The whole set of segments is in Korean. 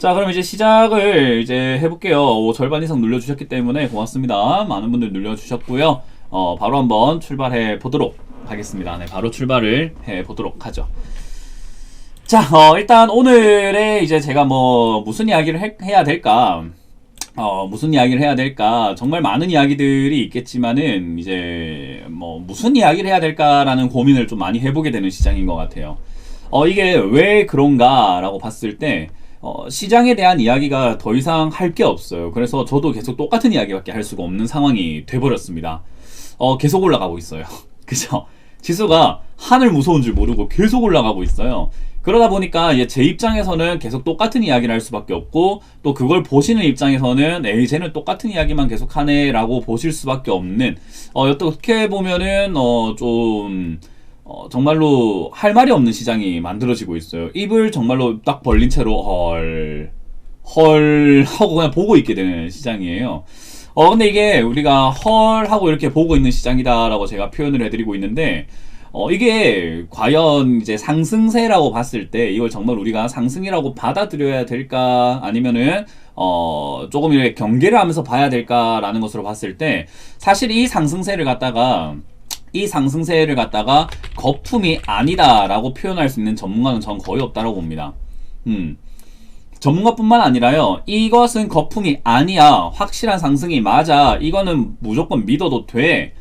자, 그럼 이제 시작을 이제 해볼게요. 절반 이상 눌러주셨기 때문에 고맙습니다. 많은 분들 눌러주셨고요. 바로 한번 출발해 보도록 하겠습니다. 네, 바로 출발을 해 보도록 하죠. 자, 일단 오늘의 이제 제가 무슨 이야기를 해야 될까? 무슨 이야기를 해야 될까? 정말 많은 이야기들이 있겠지만은, 이제, 무슨 이야기를 해야 될까라는 고민을 좀 많이 해보게 되는 시장인 것 같아요. 이게 왜 그런가라고 봤을 때, 시장에 대한 이야기가 더 이상 할 게 없어요. 그래서 저도 계속 똑같은 이야기밖에 할 수가 없는 상황이 돼버렸습니다. 계속 올라가고 있어요. 그죠? 지수가 하늘 무서운 줄 모르고 계속 올라가고 있어요. 그러다 보니까 이제 제 입장에서는 계속 똑같은 이야기를 할 수밖에 없고, 또 그걸 보시는 입장에서는 에이 쟤는 똑같은 이야기만 계속 하네 라고 보실 수밖에 없는, 어떻게 보면은 좀 정말로 할 말이 없는 시장이 만들어지고 있어요. 입을 정말로 딱 벌린 채로 헐 하고 그냥 보고 있게 되는 시장이에요. 근데 이게 우리가 헐 하고 이렇게 보고 있는 시장이다라고 제가 표현을 해드리고 있는데, 이게 과연 이제 상승세라고 봤을 때 이걸 정말 우리가 상승이라고 받아들여야 될까, 아니면은 조금 이렇게 경계를 하면서 봐야 될까라는 것으로 봤을 때, 사실 이 상승세를 갖다가 거품이 아니다라고 표현할 수 있는 전문가는 전 거의 없다고 봅니다. 전문가뿐만 아니라요, 이것은 거품이 아니야, 확실한 상승이 맞아, 이거는 무조건 믿어도 돼,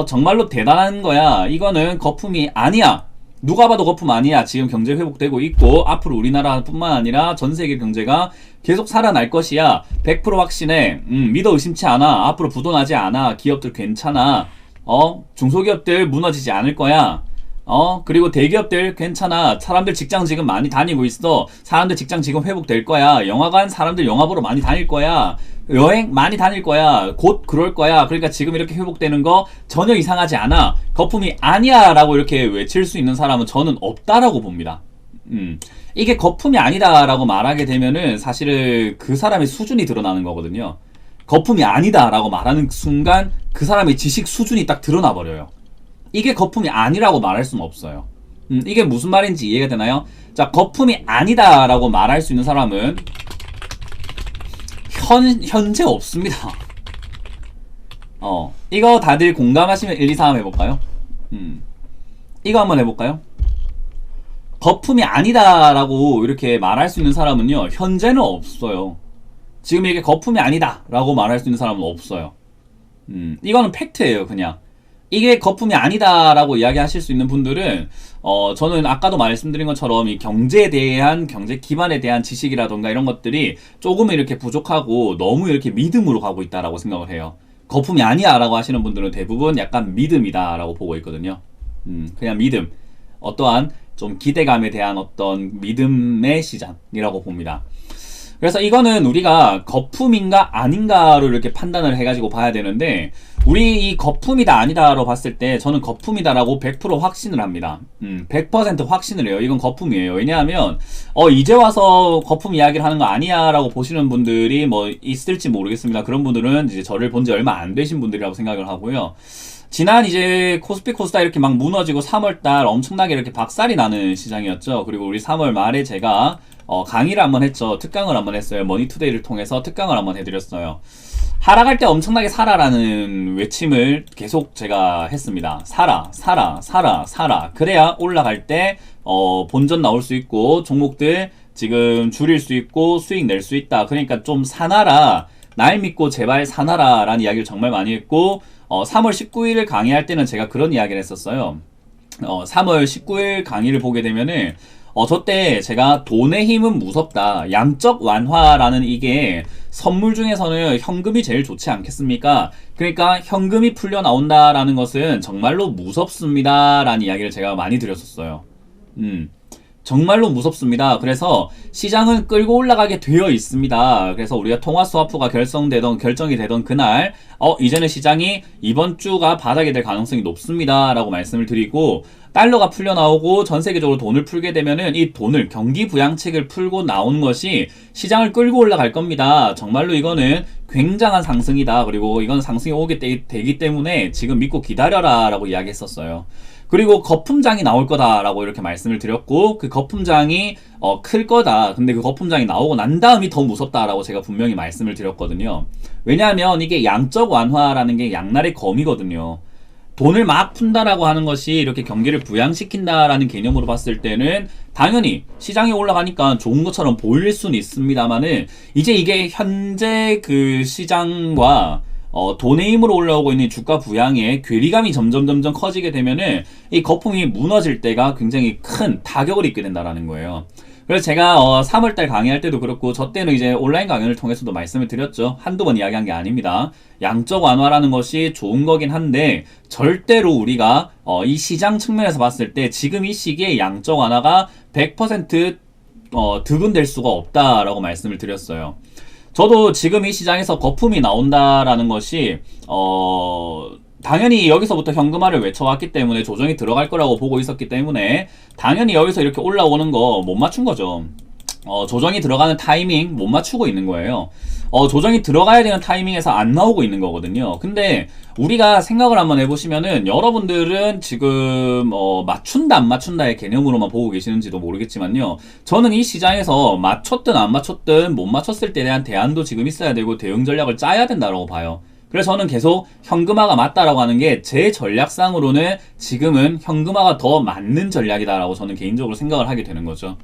정말로 대단한 거야, 이거는 거품이 아니야, 누가 봐도 거품 아니야, 지금 경제 회복되고 있고 앞으로 우리나라뿐만 아니라 전 세계 경제가 계속 살아날 것이야, 100% 확신해, 믿어 의심치 않아, 앞으로 부도나지 않아, 기업들 괜찮아, 중소기업들 무너지지 않을 거야, 그리고 대기업들 괜찮아, 사람들 직장 지금 많이 다니고 있어, 사람들 직장 지금 회복될 거야, 영화관 사람들 영화 보러 많이 다닐 거야, 여행 많이 다닐 거야, 곧 그럴 거야, 그러니까 지금 이렇게 회복되는 거 전혀 이상하지 않아, 거품이 아니야 라고 이렇게 외칠 수 있는 사람은 저는 없다라고 봅니다. 이게 거품이 아니다 라고 말하게 되면은 사실은 그 사람의 수준이 드러나는 거거든요. 거품이 아니다 라고 말하는 순간 그 사람의 지식 수준이 딱 드러나 버려요. 이게 거품이 아니라고 말할 수는 없어요. 이게 무슨 말인지 이해가 되나요? 자, 거품이 아니다 라고 말할 수 있는 사람은 현재 없습니다. 이거 다들 공감하시면 1, 2, 3 해볼까요? 이거 한번 해볼까요? 거품이 아니다 라고 이렇게 말할 수 있는 사람은요, 현재는 없어요. 지금 이게 거품이 아니다 라고 말할 수 있는 사람은 없어요. 이거는 팩트예요. 그냥 이게 거품이 아니다 라고 이야기하실 수 있는 분들은, 저는 아까도 말씀드린 것처럼 이 경제에 대한, 경제 기반에 대한 지식이라던가 이런 것들이 조금 이렇게 부족하고 너무 이렇게 믿음으로 가고 있다라고 생각을 해요. 거품이 아니야 라고 하시는 분들은 대부분 약간 믿음이다 라고 보고 있거든요. 그냥 믿음, 어떠한 좀 기대감에 대한 어떤 믿음의 시장이라고 봅니다. 그래서 이거는 우리가 거품인가 아닌가로 이렇게 판단을 해가지고 봐야 되는데, 우리 이 거품이다 아니다로 봤을 때 저는 거품이다라고 100% 확신을 합니다. 100% 확신을 해요. 이건 거품이에요. 왜냐하면 이제 와서 거품 이야기를 하는 거 아니야 라고 보시는 분들이 있을지 모르겠습니다. 그런 분들은 이제 저를 본 지 얼마 안 되신 분들이라고 생각을 하고요. 지난 이제 코스피 코스닥 이렇게 막 무너지고 3월달 엄청나게 이렇게 박살이 나는 시장이었죠. 그리고 우리 3월 말에 제가 강의를 한번 했죠. 특강을 한번 했어요. 머니투데이를 통해서 특강을 한번 해드렸어요. 하락할 때 엄청나게 사라라는 외침을 계속 제가 했습니다. 사라, 사라, 사라, 사라. 그래야 올라갈 때 본전 나올 수 있고 종목들 지금 줄일 수 있고 수익 낼 수 있다. 그러니까 좀 사놔라, 날 믿고 제발 사놔라 라는 이야기를 정말 많이 했고, 3월 19일 강의할 때는 제가 그런 이야기를 했었어요. 3월 19일 강의를 보게 되면은 저 때 제가 돈의 힘은 무섭다, 양적 완화라는, 이게 선물 중에서는 현금이 제일 좋지 않겠습니까? 그러니까 현금이 풀려 나온다라는 것은 정말로 무섭습니다 라는 이야기를 제가 많이 드렸었어요. 정말로 무섭습니다. 그래서 시장은 끌고 올라가게 되어 있습니다. 그래서 우리가 통화스와프가 결정이 되던 그날, 이제는 시장이 이번 주가 바닥이 될 가능성이 높습니다 라고 말씀을 드리고, 달러가 풀려 나오고 전 세계적으로 돈을 풀게 되면은 이 돈을, 경기 부양책을 풀고 나오는 것이 시장을 끌고 올라갈 겁니다. 정말로 이거는 굉장한 상승이다. 그리고 이건 상승이 오게 되기 때문에 지금 믿고 기다려라 라고 이야기했었어요. 그리고 거품장이 나올 거다라고 이렇게 말씀을 드렸고, 그 거품장이 클 거다. 근데 그 거품장이 나오고 난 다음이 더 무섭다라고 제가 분명히 말씀을 드렸거든요. 왜냐하면 이게 양적 완화라는 게 양날의 검이거든요. 돈을 막 푼다라고 하는 것이 이렇게 경기를 부양시킨다라는 개념으로 봤을 때는 당연히 시장이 올라가니까 좋은 것처럼 보일 수는 있습니다만은, 이제 이게 현재 그 시장과 돈의 힘으로 올라오고 있는 주가 부양의 괴리감이 점점 커지게 되면은 이 거품이 무너질 때가 굉장히 큰 타격을 입게 된다라는 거예요. 그래서 제가 3월달 강의할 때도 그렇고, 저 때는 이제 온라인 강연을 통해서도 말씀을 드렸죠. 한두 번 이야기한 게 아닙니다. 양적 완화라는 것이 좋은 거긴 한데, 절대로 우리가 이 시장 측면에서 봤을 때 지금 이 시기에 양적 완화가 100% 득은될 수가 없다라고 말씀을 드렸어요. 저도 지금 이 시장에서 거품이 나온다라는 것이 당연히 여기서부터 현금화를 외쳐왔기 때문에 조정이 들어갈 거라고 보고 있었기 때문에 당연히 여기서 이렇게 올라오는 거 못 맞춘 거죠. 조정이 들어가는 타이밍 못 맞추고 있는 거예요. 조정이 들어가야 되는 타이밍에서 안 나오고 있는 거거든요. 근데 우리가 생각을 한번 해보시면은, 여러분들은 지금 맞춘다 안 맞춘다의 개념으로만 보고 계시는지도 모르겠지만요, 저는 이 시장에서 맞췄든 안 맞췄든 못 맞췄을 때에 대한 대안도 지금 있어야 되고 대응 전략을 짜야 된다고 봐요. 그래서 저는 계속 현금화가 맞다라고 하는 게 제 전략상으로는 지금은 현금화가 더 맞는 전략이다라고 저는 개인적으로 생각을 하게 되는 거죠.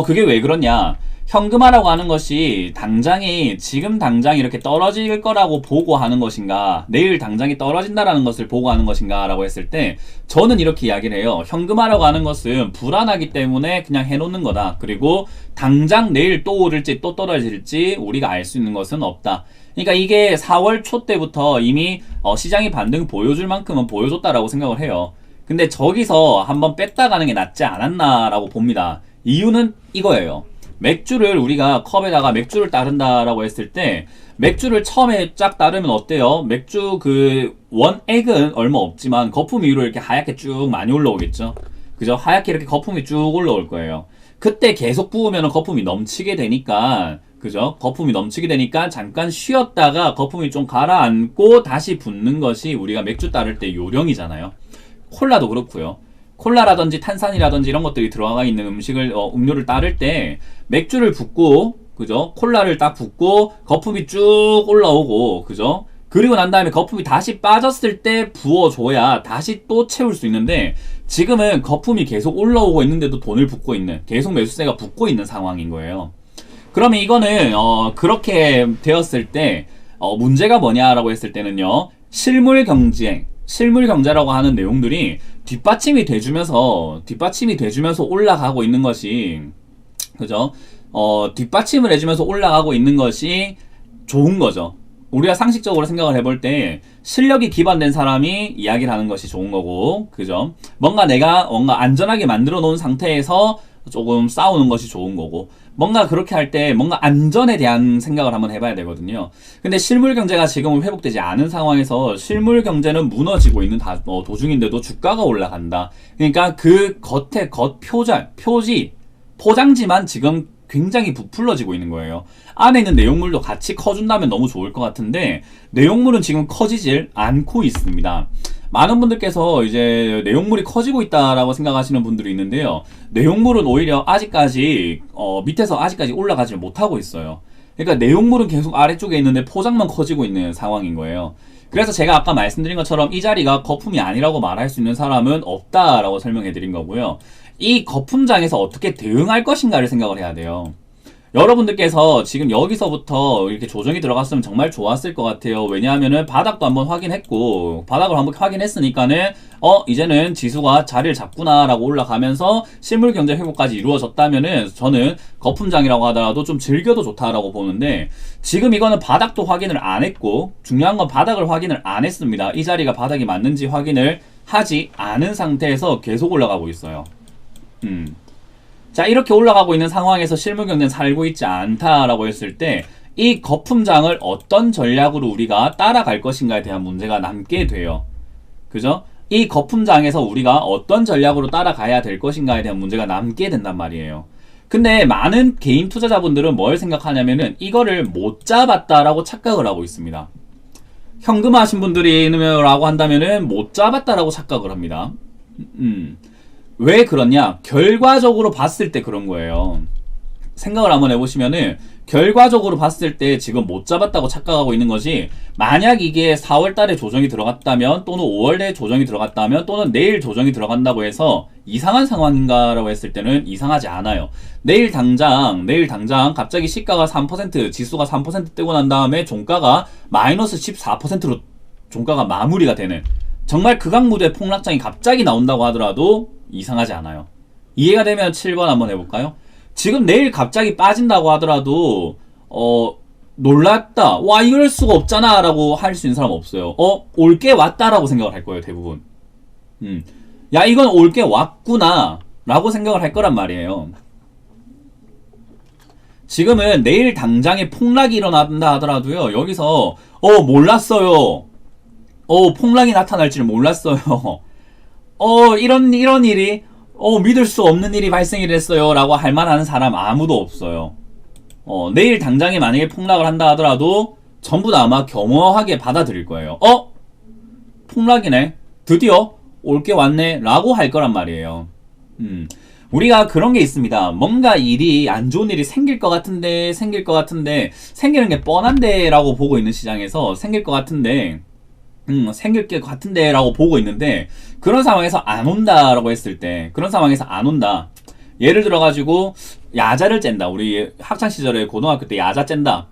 그게 왜 그러냐? 현금화라고 하는 것이 당장이 지금 당장 이렇게 떨어질 거라고 보고 하는 것인가, 내일 당장이 떨어진다라는 것을 보고 하는 것인가 라고 했을 때, 저는 이렇게 이야기를 해요. 현금화라고 하는 것은 불안하기 때문에 그냥 해놓는 거다. 그리고 당장 내일 또 오를지 또 떨어질지 우리가 알 수 있는 것은 없다. 그러니까 이게 4월 초 때부터 이미 시장이 반등 보여줄 만큼은 보여줬다라고 생각을 해요. 근데 저기서 한번 뺐다 가는 게 낫지 않았나라고 봅니다. 이유는 이거예요. 맥주를 우리가 컵에다가 맥주를 따른다라고 했을 때, 맥주를 처음에 쫙 따르면 어때요? 맥주 그 원액은 얼마 없지만 거품 위로 이렇게 하얗게 쭉 많이 올라오겠죠? 그죠? 하얗게 이렇게 거품이 쭉 올라올 거예요. 그때 계속 부으면 거품이 넘치게 되니까, 그죠? 거품이 넘치게 되니까 잠깐 쉬었다가 거품이 좀 가라앉고 다시 붓는 것이 우리가 맥주 따를 때 요령이잖아요. 콜라도 그렇고요. 콜라라든지 탄산이라든지 이런 것들이 들어가 있는 음료를 따를 때 맥주를 붓고, 그죠? 콜라를 딱 붓고 거품이 쭉 올라오고, 그죠? 그리고 난 다음에 거품이 다시 빠졌을 때 부어줘야 다시 또 채울 수 있는데, 지금은 거품이 계속 올라오고 있는데도 돈을 붓고 있는, 계속 매수세가 붙고 있는 상황인 거예요. 그러면 이거는 그렇게 되었을 때 문제가 뭐냐라고 했을 때는요, 실물 경제라고 하는 내용들이 뒷받침이 돼주면서 올라가고 있는 것이, 그죠? 뒷받침을 해주면서 올라가고 있는 것이 좋은 거죠. 우리가 상식적으로 생각을 해볼 때 실력이 기반된 사람이 이야기를 하는 것이 좋은 거고, 그죠? 뭔가 안전하게 만들어 놓은 상태에서 조금 싸우는 것이 좋은 거고, 뭔가 그렇게 할 때 뭔가 안전에 대한 생각을 한번 해봐야 되거든요. 근데 실물 경제가 지금은 회복되지 않은 상황에서 실물 경제는 무너지고 있는 도중인데도 주가가 올라간다. 그러니까 그 겉에 포장지만 지금 굉장히 부풀러지고 있는 거예요. 안에 있는 내용물도 같이 커준다면 너무 좋을 것 같은데, 내용물은 지금 커지질 않고 있습니다. 많은 분들께서 이제 내용물이 커지고 있다라고 생각하시는 분들이 있는데요, 내용물은 오히려 아직까지 밑에서 아직까지 올라가지 못하고 있어요. 그러니까 내용물은 계속 아래쪽에 있는데 포장만 커지고 있는 상황인 거예요. 그래서 제가 아까 말씀드린 것처럼 이 자리가 거품이 아니라고 말할 수 있는 사람은 없다라고 설명해 드린 거고요. 이 거품장에서 어떻게 대응할 것인가를 생각을 해야 돼요. 여러분들께서 지금 여기서부터 이렇게 조정이 들어갔으면 정말 좋았을 것 같아요. 왜냐하면은 바닥도 한번 확인했고, 바닥을 한번 확인했으니까는 이제는 지수가 자리를 잡구나 라고 올라가면서 실물 경제 회복까지 이루어졌다면은 저는 거품장이라고 하더라도 좀 즐겨도 좋다라고 보는데, 지금 이거는 바닥도 확인을 안 했고, 중요한 건 바닥을 확인을 안 했습니다. 이 자리가 바닥이 맞는지 확인을 하지 않은 상태에서 계속 올라가고 있어요. 자, 이렇게 올라가고 있는 상황에서 실물 경제는 살고 있지 않다라고 했을 때, 이 거품장을 어떤 전략으로 우리가 따라갈 것인가에 대한 문제가 남게 돼요. 그죠? 이 거품장에서 우리가 어떤 전략으로 따라가야 될 것인가에 대한 문제가 남게 된단 말이에요. 근데 많은 개인 투자자분들은 뭘 생각하냐면은 이거를 못 잡았다라고 착각을 하고 있습니다. 현금화 하신 분들이라고 한다면은 못 잡았다라고 착각을 합니다. 왜 그러냐? 결과적으로 봤을 때 그런 거예요. 생각을 한번 해보시면은 결과적으로 봤을 때 지금 못 잡았다고 착각하고 있는 거지, 만약 이게 4월 달에 조정이 들어갔다면 또는 5월에 조정이 들어갔다면 또는 내일 조정이 들어간다고 해서 이상한 상황인가라고 했을 때는 이상하지 않아요. 내일 당장 갑자기 시가가 3%, 지수가 3% 뜨고 난 다음에 종가가 마이너스 14%로 종가가 마무리가 되는 정말 극악무도의 폭락장이 갑자기 나온다고 하더라도 이상하지 않아요. 이해가 되면 7번 한번 해볼까요? 지금 내일 갑자기 빠진다고 하더라도 놀랐다, 와 이럴 수가 없잖아 라고 할 수 있는 사람 없어요. 올 게 왔다라고 생각을 할 거예요, 대부분. 야 이건 올 게 왔구나 라고 생각을 할 거란 말이에요. 지금은 내일 당장에 폭락이 일어난다 하더라도요, 여기서 몰랐어요, 폭락이 나타날 줄 몰랐어요, 이런 일이 믿을 수 없는 일이 발생이 됐어요 라고 할 만한 사람 아무도 없어요. 내일 당장에 만약에 폭락을 한다 하더라도 전부 다 아마 겸허하게 받아들일 거예요. 폭락이네, 드디어 올 게 왔네 라고 할 거란 말이에요. 우리가 그런 게 있습니다. 뭔가 일이, 안 좋은 일이 생길 것 같은데 생기는 게 뻔한데 라고 보고 있는 시장에서 생길 것 같은데 생길 게 같은데 라고 보고 있는데, 그런 상황에서 안 온다 라고 했을 때, 그런 상황에서 안 온다, 예를 들어 가지고 야자를 짠다. 우리 학창시절에 고등학교 때 야자 짠다,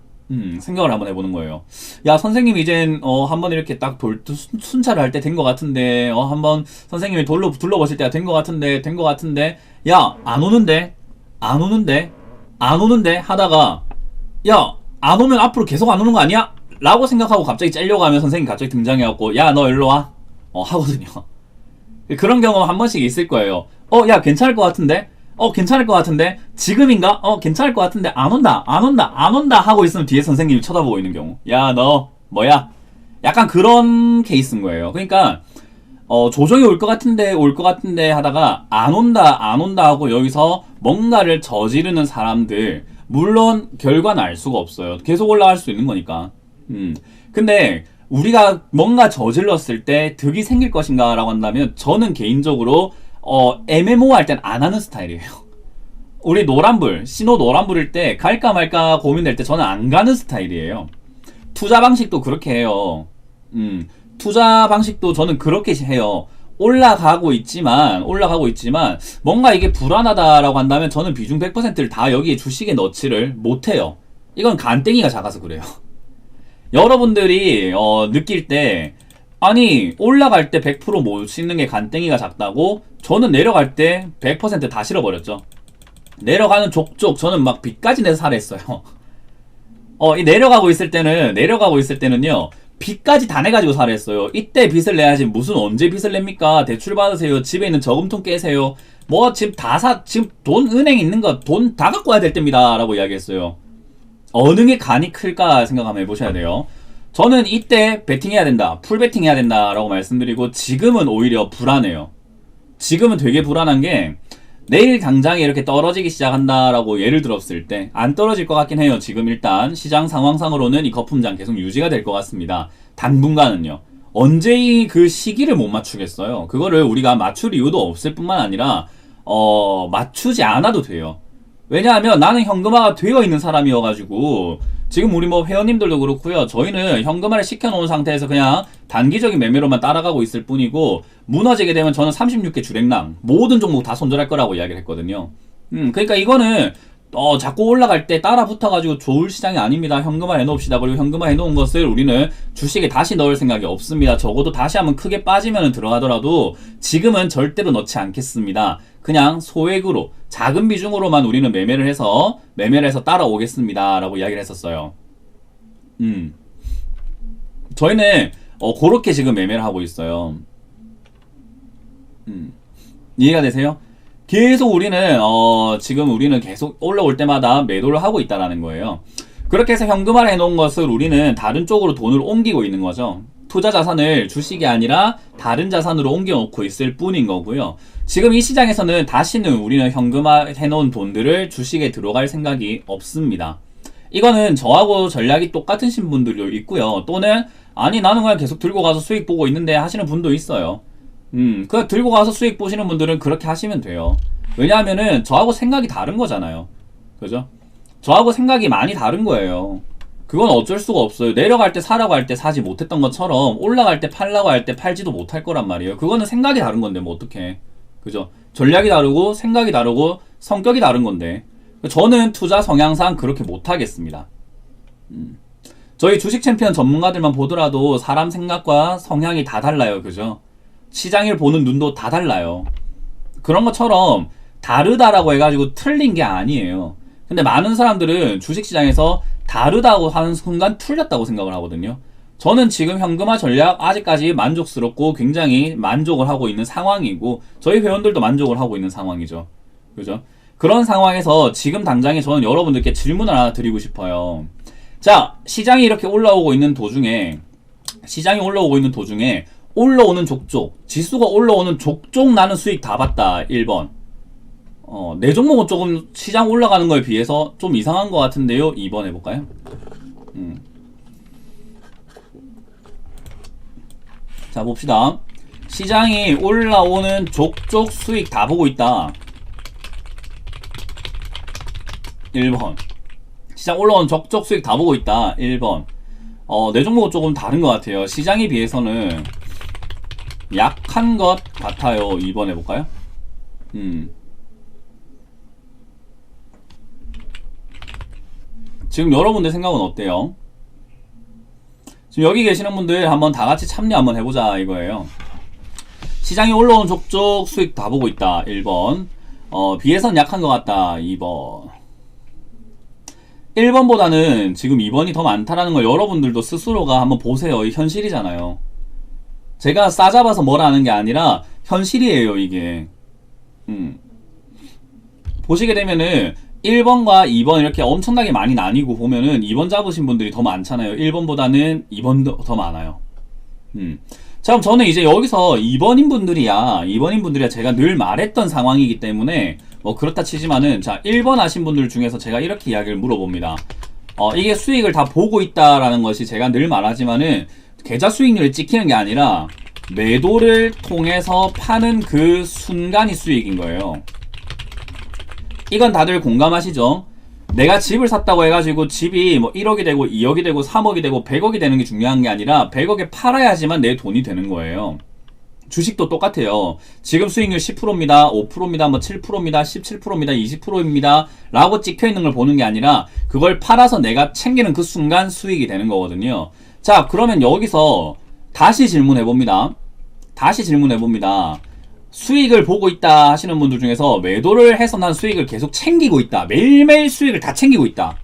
생각을 한번 해보는 거예요. 야 선생님 이젠 한번 이렇게 딱 순찰을 할 때 된 것 같은데, 한번 선생님이 둘러보실 때가 된 것 같은데 야 안 오는데 하다가, 야 안 오면 앞으로 계속 안 오는 거 아니야? 라고 생각하고 갑자기 째려고 하면 선생님 갑자기 등장해갖고 야 너 일로 와 하거든요. 그런 경험 한 번씩 있을 거예요. 야 괜찮을 것 같은데, 지금인가? 괜찮을 것 같은데 안 온다 하고 있으면 뒤에 선생님이 쳐다보고 있는 경우, 야 너 뭐야? 약간 그런 케이스인 거예요. 그러니까 조정이 올 것 같은데 하다가 안 온다 하고 여기서 뭔가를 저지르는 사람들, 물론 결과는 알 수가 없어요. 계속 올라갈 수 있는 거니까. 근데 우리가 뭔가 저질렀을 때 득이 생길 것인가 라고 한다면, 저는 개인적으로 MMO 할 땐 안 하는 스타일이에요. 우리 신호 노란불일 때 갈까 말까 고민될 때 저는 안 가는 스타일이에요. 투자 방식도 그렇게 해요. 투자 방식도 저는 그렇게 해요. 올라가고 있지만 뭔가 이게 불안하다라고 한다면 저는 비중 100%를 다 여기에 주식에 넣지를 못해요. 이건 간땡이가 작아서 그래요. 여러분들이 느낄 때, 아니 올라갈 때 100% 못 씹는 게 간땡이가 작다고, 저는 내려갈 때 100% 다 실어버렸죠. 내려가는 족족 저는 막 빚까지 내서 살했어요. 이 내려가고 있을 때는요 빚까지 다 내가지고 살했어요. 이때 빚을 내야지 무슨 언제 빚을 냅니까? 대출 받으세요, 집에 있는 저금통 깨세요, 뭐 지금 지금 돈 은행에 있는 거 돈 다 갖고 와야 될 때입니다 라고 이야기했어요. 어느 게 간이 클까 생각 한번 해보셔야 돼요. 저는 이때 베팅해야 된다, 풀베팅 해야 된다 라고 말씀드리고, 지금은 오히려 불안해요. 지금은 되게 불안한 게, 내일 당장에 이렇게 떨어지기 시작한다 라고 예를 들었을 때, 안 떨어질 것 같긴 해요. 지금 일단 시장 상황상으로는 이 거품장 계속 유지가 될 것 같습니다. 당분간은요. 언제 그 시기를 못 맞추겠어요. 그거를 우리가 맞출 이유도 없을 뿐만 아니라 맞추지 않아도 돼요. 왜냐하면 나는 현금화가 되어 있는 사람이어가지고, 지금 우리 뭐 회원님들도 그렇고요, 저희는 현금화를 시켜놓은 상태에서 그냥 단기적인 매매로만 따라가고 있을 뿐이고, 무너지게 되면 저는 36개 주랭랑 모든 종목 다 손절할 거라고 이야기를 했거든요. 그러니까 이거는 자꾸 올라갈 때 따라 붙어가지고 좋을 시장이 아닙니다. 현금화 해놓읍시다. 그리고 현금화 해놓은 것을 우리는 주식에 다시 넣을 생각이 없습니다. 적어도 다시 한번 크게 빠지면 들어가더라도 지금은 절대로 넣지 않겠습니다. 그냥 소액으로 작은 비중으로만 우리는 매매를 해서 따라오겠습니다 라고 이야기를 했었어요. 저희는 그렇게 지금 매매를 하고 있어요. 이해가 되세요? 계속 지금 우리는 계속 올라올 때마다 매도를 하고 있다라는 거예요. 그렇게 해서 현금화를 해놓은 것을 우리는 다른 쪽으로 돈을 옮기고 있는 거죠. 투자 자산을 주식이 아니라 다른 자산으로 옮겨놓고 있을 뿐인 거고요. 지금 이 시장에서는 다시는 우리는 현금화 해놓은 돈들을 주식에 들어갈 생각이 없습니다. 이거는 저하고 전략이 똑같으신 분들도 있고요. 또는 아니 나는 그냥 계속 들고 가서 수익 보고 있는데 하시는 분도 있어요. 그냥 들고 가서 수익 보시는 분들은 그렇게 하시면 돼요. 왜냐하면은 저하고 생각이 다른 거잖아요. 그죠? 저하고 생각이 많이 다른 거예요. 그건 어쩔 수가 없어요. 내려갈 때 사라고 할 때 사지 못했던 것처럼 올라갈 때 팔라고 할 때 팔지도 못할 거란 말이에요. 그거는 생각이 다른 건데 뭐 어떡해. 그죠? 전략이 다르고 생각이 다르고 성격이 다른 건데 저는 투자 성향상 그렇게 못하겠습니다. 저희 주식 챔피언 전문가들만 보더라도 사람 생각과 성향이 다 달라요. 그죠? 시장을 보는 눈도 다 달라요. 그런 것처럼 다르다라고 해가지고 틀린 게 아니에요. 근데 많은 사람들은 주식시장에서 다르다고 하는 순간 틀렸다고 생각을 하거든요. 저는 지금 현금화 전략 아직까지 만족스럽고 굉장히 만족을 하고 있는 상황이고 저희 회원들도 만족을 하고 있는 상황이죠. 그죠? 그런 상황에서 지금 당장에 저는 여러분들께 질문을 하나 드리고 싶어요. 자, 시장이 이렇게 올라오고 있는 도중에 올라오는 족족, 지수가 올라오는 족족 나는 수익 다 봤다. 1번. 내 종목은 조금 시장 올라가는 거에 비해서 좀 이상한 것 같은데요. 2번 해볼까요? 자, 봅시다. 시장이 올라오는 족족 수익 다 보고 있다. 1번. 시장 올라오는 족족 수익 다 보고 있다. 1번. 내 종목은 조금 다른 것 같아요. 시장에 비해서는 약한 것 같아요. 2번 해볼까요? 지금 여러분들 생각은 어때요? 지금 여기 계시는 분들 한번 다 같이 참여 한번 해보자 이거예요. 시장이 올라온 족족 수익 다 보고 있다. 1번. 비해선 약한 것 같다. 2번. 1번보다는 지금 2번이 더 많다라는 걸 여러분들도 스스로가 한번 보세요. 이 현실이잖아요. 제가 싸잡아서 뭐라 하는 게 아니라 현실이에요, 이게. 보시게 되면은 1번과 2번 이렇게 엄청나게 많이 나뉘고 보면은 2번 잡으신 분들이 더 많잖아요. 1번보다는 2번 더 많아요. 자, 그럼 저는 이제 여기서 2번인 분들이야 제가 늘 말했던 상황이기 때문에 뭐 그렇다 치지만은 자, 1번 하신 분들 중에서 제가 이렇게 이야기를 물어봅니다. 이게 수익을 다 보고 있다라는 것이 제가 늘 말하지만은 계좌 수익률을 찍히는 게 아니라 매도를 통해서 파는 그 순간이 수익인 거예요. 이건 다들 공감하시죠? 내가 집을 샀다고 해가지고 집이 뭐 1억이 되고 2억이 되고 3억이 되고 100억이 되는 게 중요한 게 아니라 100억에 팔아야지만 내 돈이 되는 거예요. 주식도 똑같아요. 지금 수익률 10%입니다. 5%입니다. 뭐 7%입니다. 17%입니다. 20%입니다. 라고 찍혀있는 걸 보는 게 아니라 그걸 팔아서 내가 챙기는 그 순간 수익이 되는 거거든요. 자, 그러면 여기서 다시 질문해봅니다. 수익을 보고 있다 하시는 분들 중에서 매도를 해서 난 수익을 계속 챙기고 있다. 매일매일 수익을 다 챙기고 있다.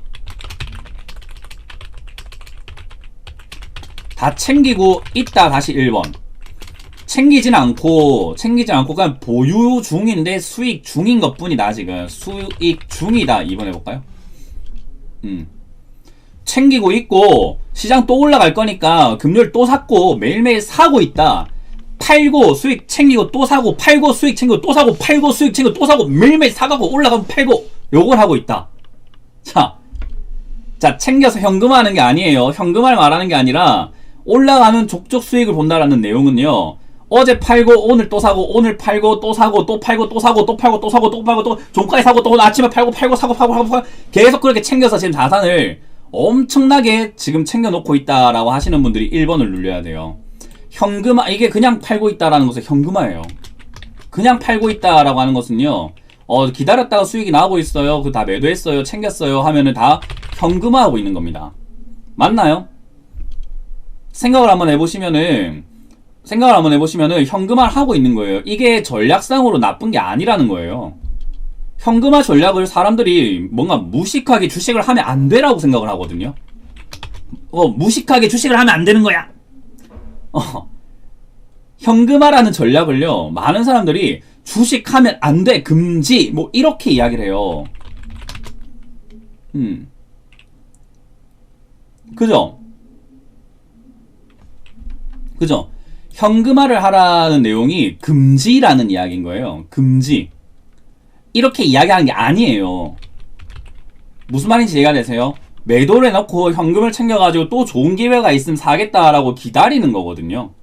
다 챙기고 있다. 다시 1번. 챙기진 않고 그냥 보유 중인데 수익 중인 것 뿐이다. 지금 수익 중이다. 2번 해볼까요? 챙기고 있고 시장 또 올라갈 거니까 금요일 또 샀고 매일매일 사고 있다. 팔고 수익 챙기고 또 사고 팔고 수익 챙기고 또 사고 팔고 수익 챙기고 또 사고 매일매일 사가고 올라가면 팔고 요걸 하고 있다. 자, 챙겨서 현금화하는 게 아니에요. 현금화를 말하는 게 아니라 올라가는 족족 수익을 본다라는 내용은요. 어제 팔고 오늘 또 사고 오늘 팔고 또 사고 또 팔고 또 사고 또 팔고 또 사고 또 팔고 또 종가에 사고 또 아침에 팔고 사고 계속 그렇게 챙겨서 지금 자산을 엄청나게 지금 챙겨놓고 있다라고 하시는 분들이 1번을 눌려야 돼요. 현금화, 이게 그냥 팔고 있다라는 것은 현금화예요. 그냥 팔고 있다라고 하는 것은요, 기다렸다가 수익이 나오고 있어요. 그 다 매도했어요. 챙겼어요. 하면은 다 현금화하고 있는 겁니다. 맞나요? 생각을 한번 해보시면은 현금화를 하고 있는 거예요. 이게 전략상으로 나쁜 게 아니라는 거예요. 현금화 전략을 사람들이 뭔가 무식하게 주식을 하면 안 되라고 생각을 하거든요. 무식하게 주식을 하면 안 되는 거야. 현금화라는 전략을요, 많은 사람들이 주식하면 안 돼, 금지, 뭐 이렇게 이야기를 해요. 그죠? 현금화를 하라는 내용이 금지라는 이야기인 거예요. 금지. 이렇게 이야기하는 게 아니에요. 무슨 말인지 이해가 되세요? 매도를 해놓고 현금을 챙겨가지고 또 좋은 기회가 있으면 사겠다라고 기다리는 거거든요.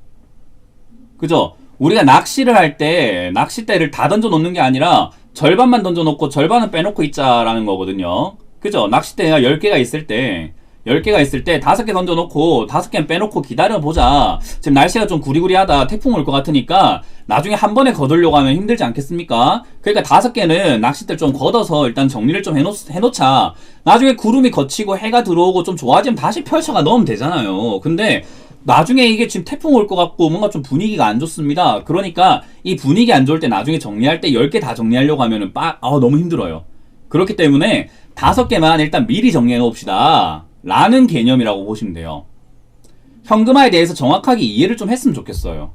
그죠? 우리가 낚시를 할 때 낚싯대를 다 던져 놓는 게 아니라 절반만 던져 놓고 절반은 빼놓고 있자라는 거거든요. 그죠? 낚싯대가 10개가 있을 때 10개가 있을 때 5개 던져 놓고 5개는 빼놓고 기다려보자. 지금 날씨가 좀 구리구리하다. 태풍 올 것 같으니까 나중에 한 번에 거두려고 하면 힘들지 않겠습니까? 그러니까 5개는 낚싯대를 좀 걷어서 일단 정리를 좀 해놓자. 나중에 구름이 걷히고 해가 들어오고 좀 좋아지면 다시 펼쳐가 넣으면 되잖아요. 근데 나중에 이게 지금 태풍 올 것 같고 뭔가 좀 분위기가 안 좋습니다. 그러니까 이 분위기 안 좋을 때 나중에 정리할 때 10개 다 정리하려고 하면은 너무 힘들어요. 그렇기 때문에 5개만 일단 미리 정리해 놓읍시다 라는 개념이라고 보시면 돼요. 현금화에 대해서 정확하게 이해를 좀 했으면 좋겠어요.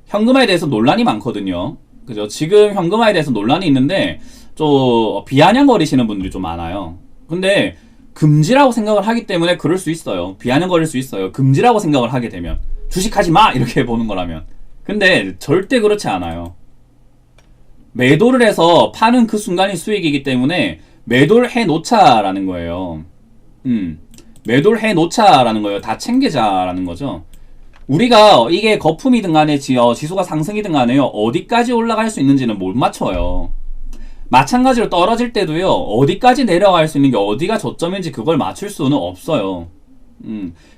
현금화에 대해서 논란이 많거든요. 그죠? 지금 현금화에 대해서 논란이 있는데 좀 비아냥거리시는 분들이 좀 많아요. 근데 금지라고 생각을 하기 때문에 그럴 수 있어요. 비아냥거릴 수 있어요. 금지라고 생각을 하게 되면 주식하지 마! 이렇게 보는 거라면. 근데 절대 그렇지 않아요. 매도를 해서 파는 그 순간이 수익이기 때문에 매도를 해 놓자라는 거예요. 매도를 해 놓자라는 거예요. 다 챙기자라는 거죠. 우리가 이게 거품이든 간에 지수가 상승이든 간에요. 어디까지 올라갈 수 있는지는 못 맞춰요. 마찬가지로 떨어질 때도요. 어디까지 내려갈 수 있는 게 어디가 저점인지 그걸 맞출 수는 없어요.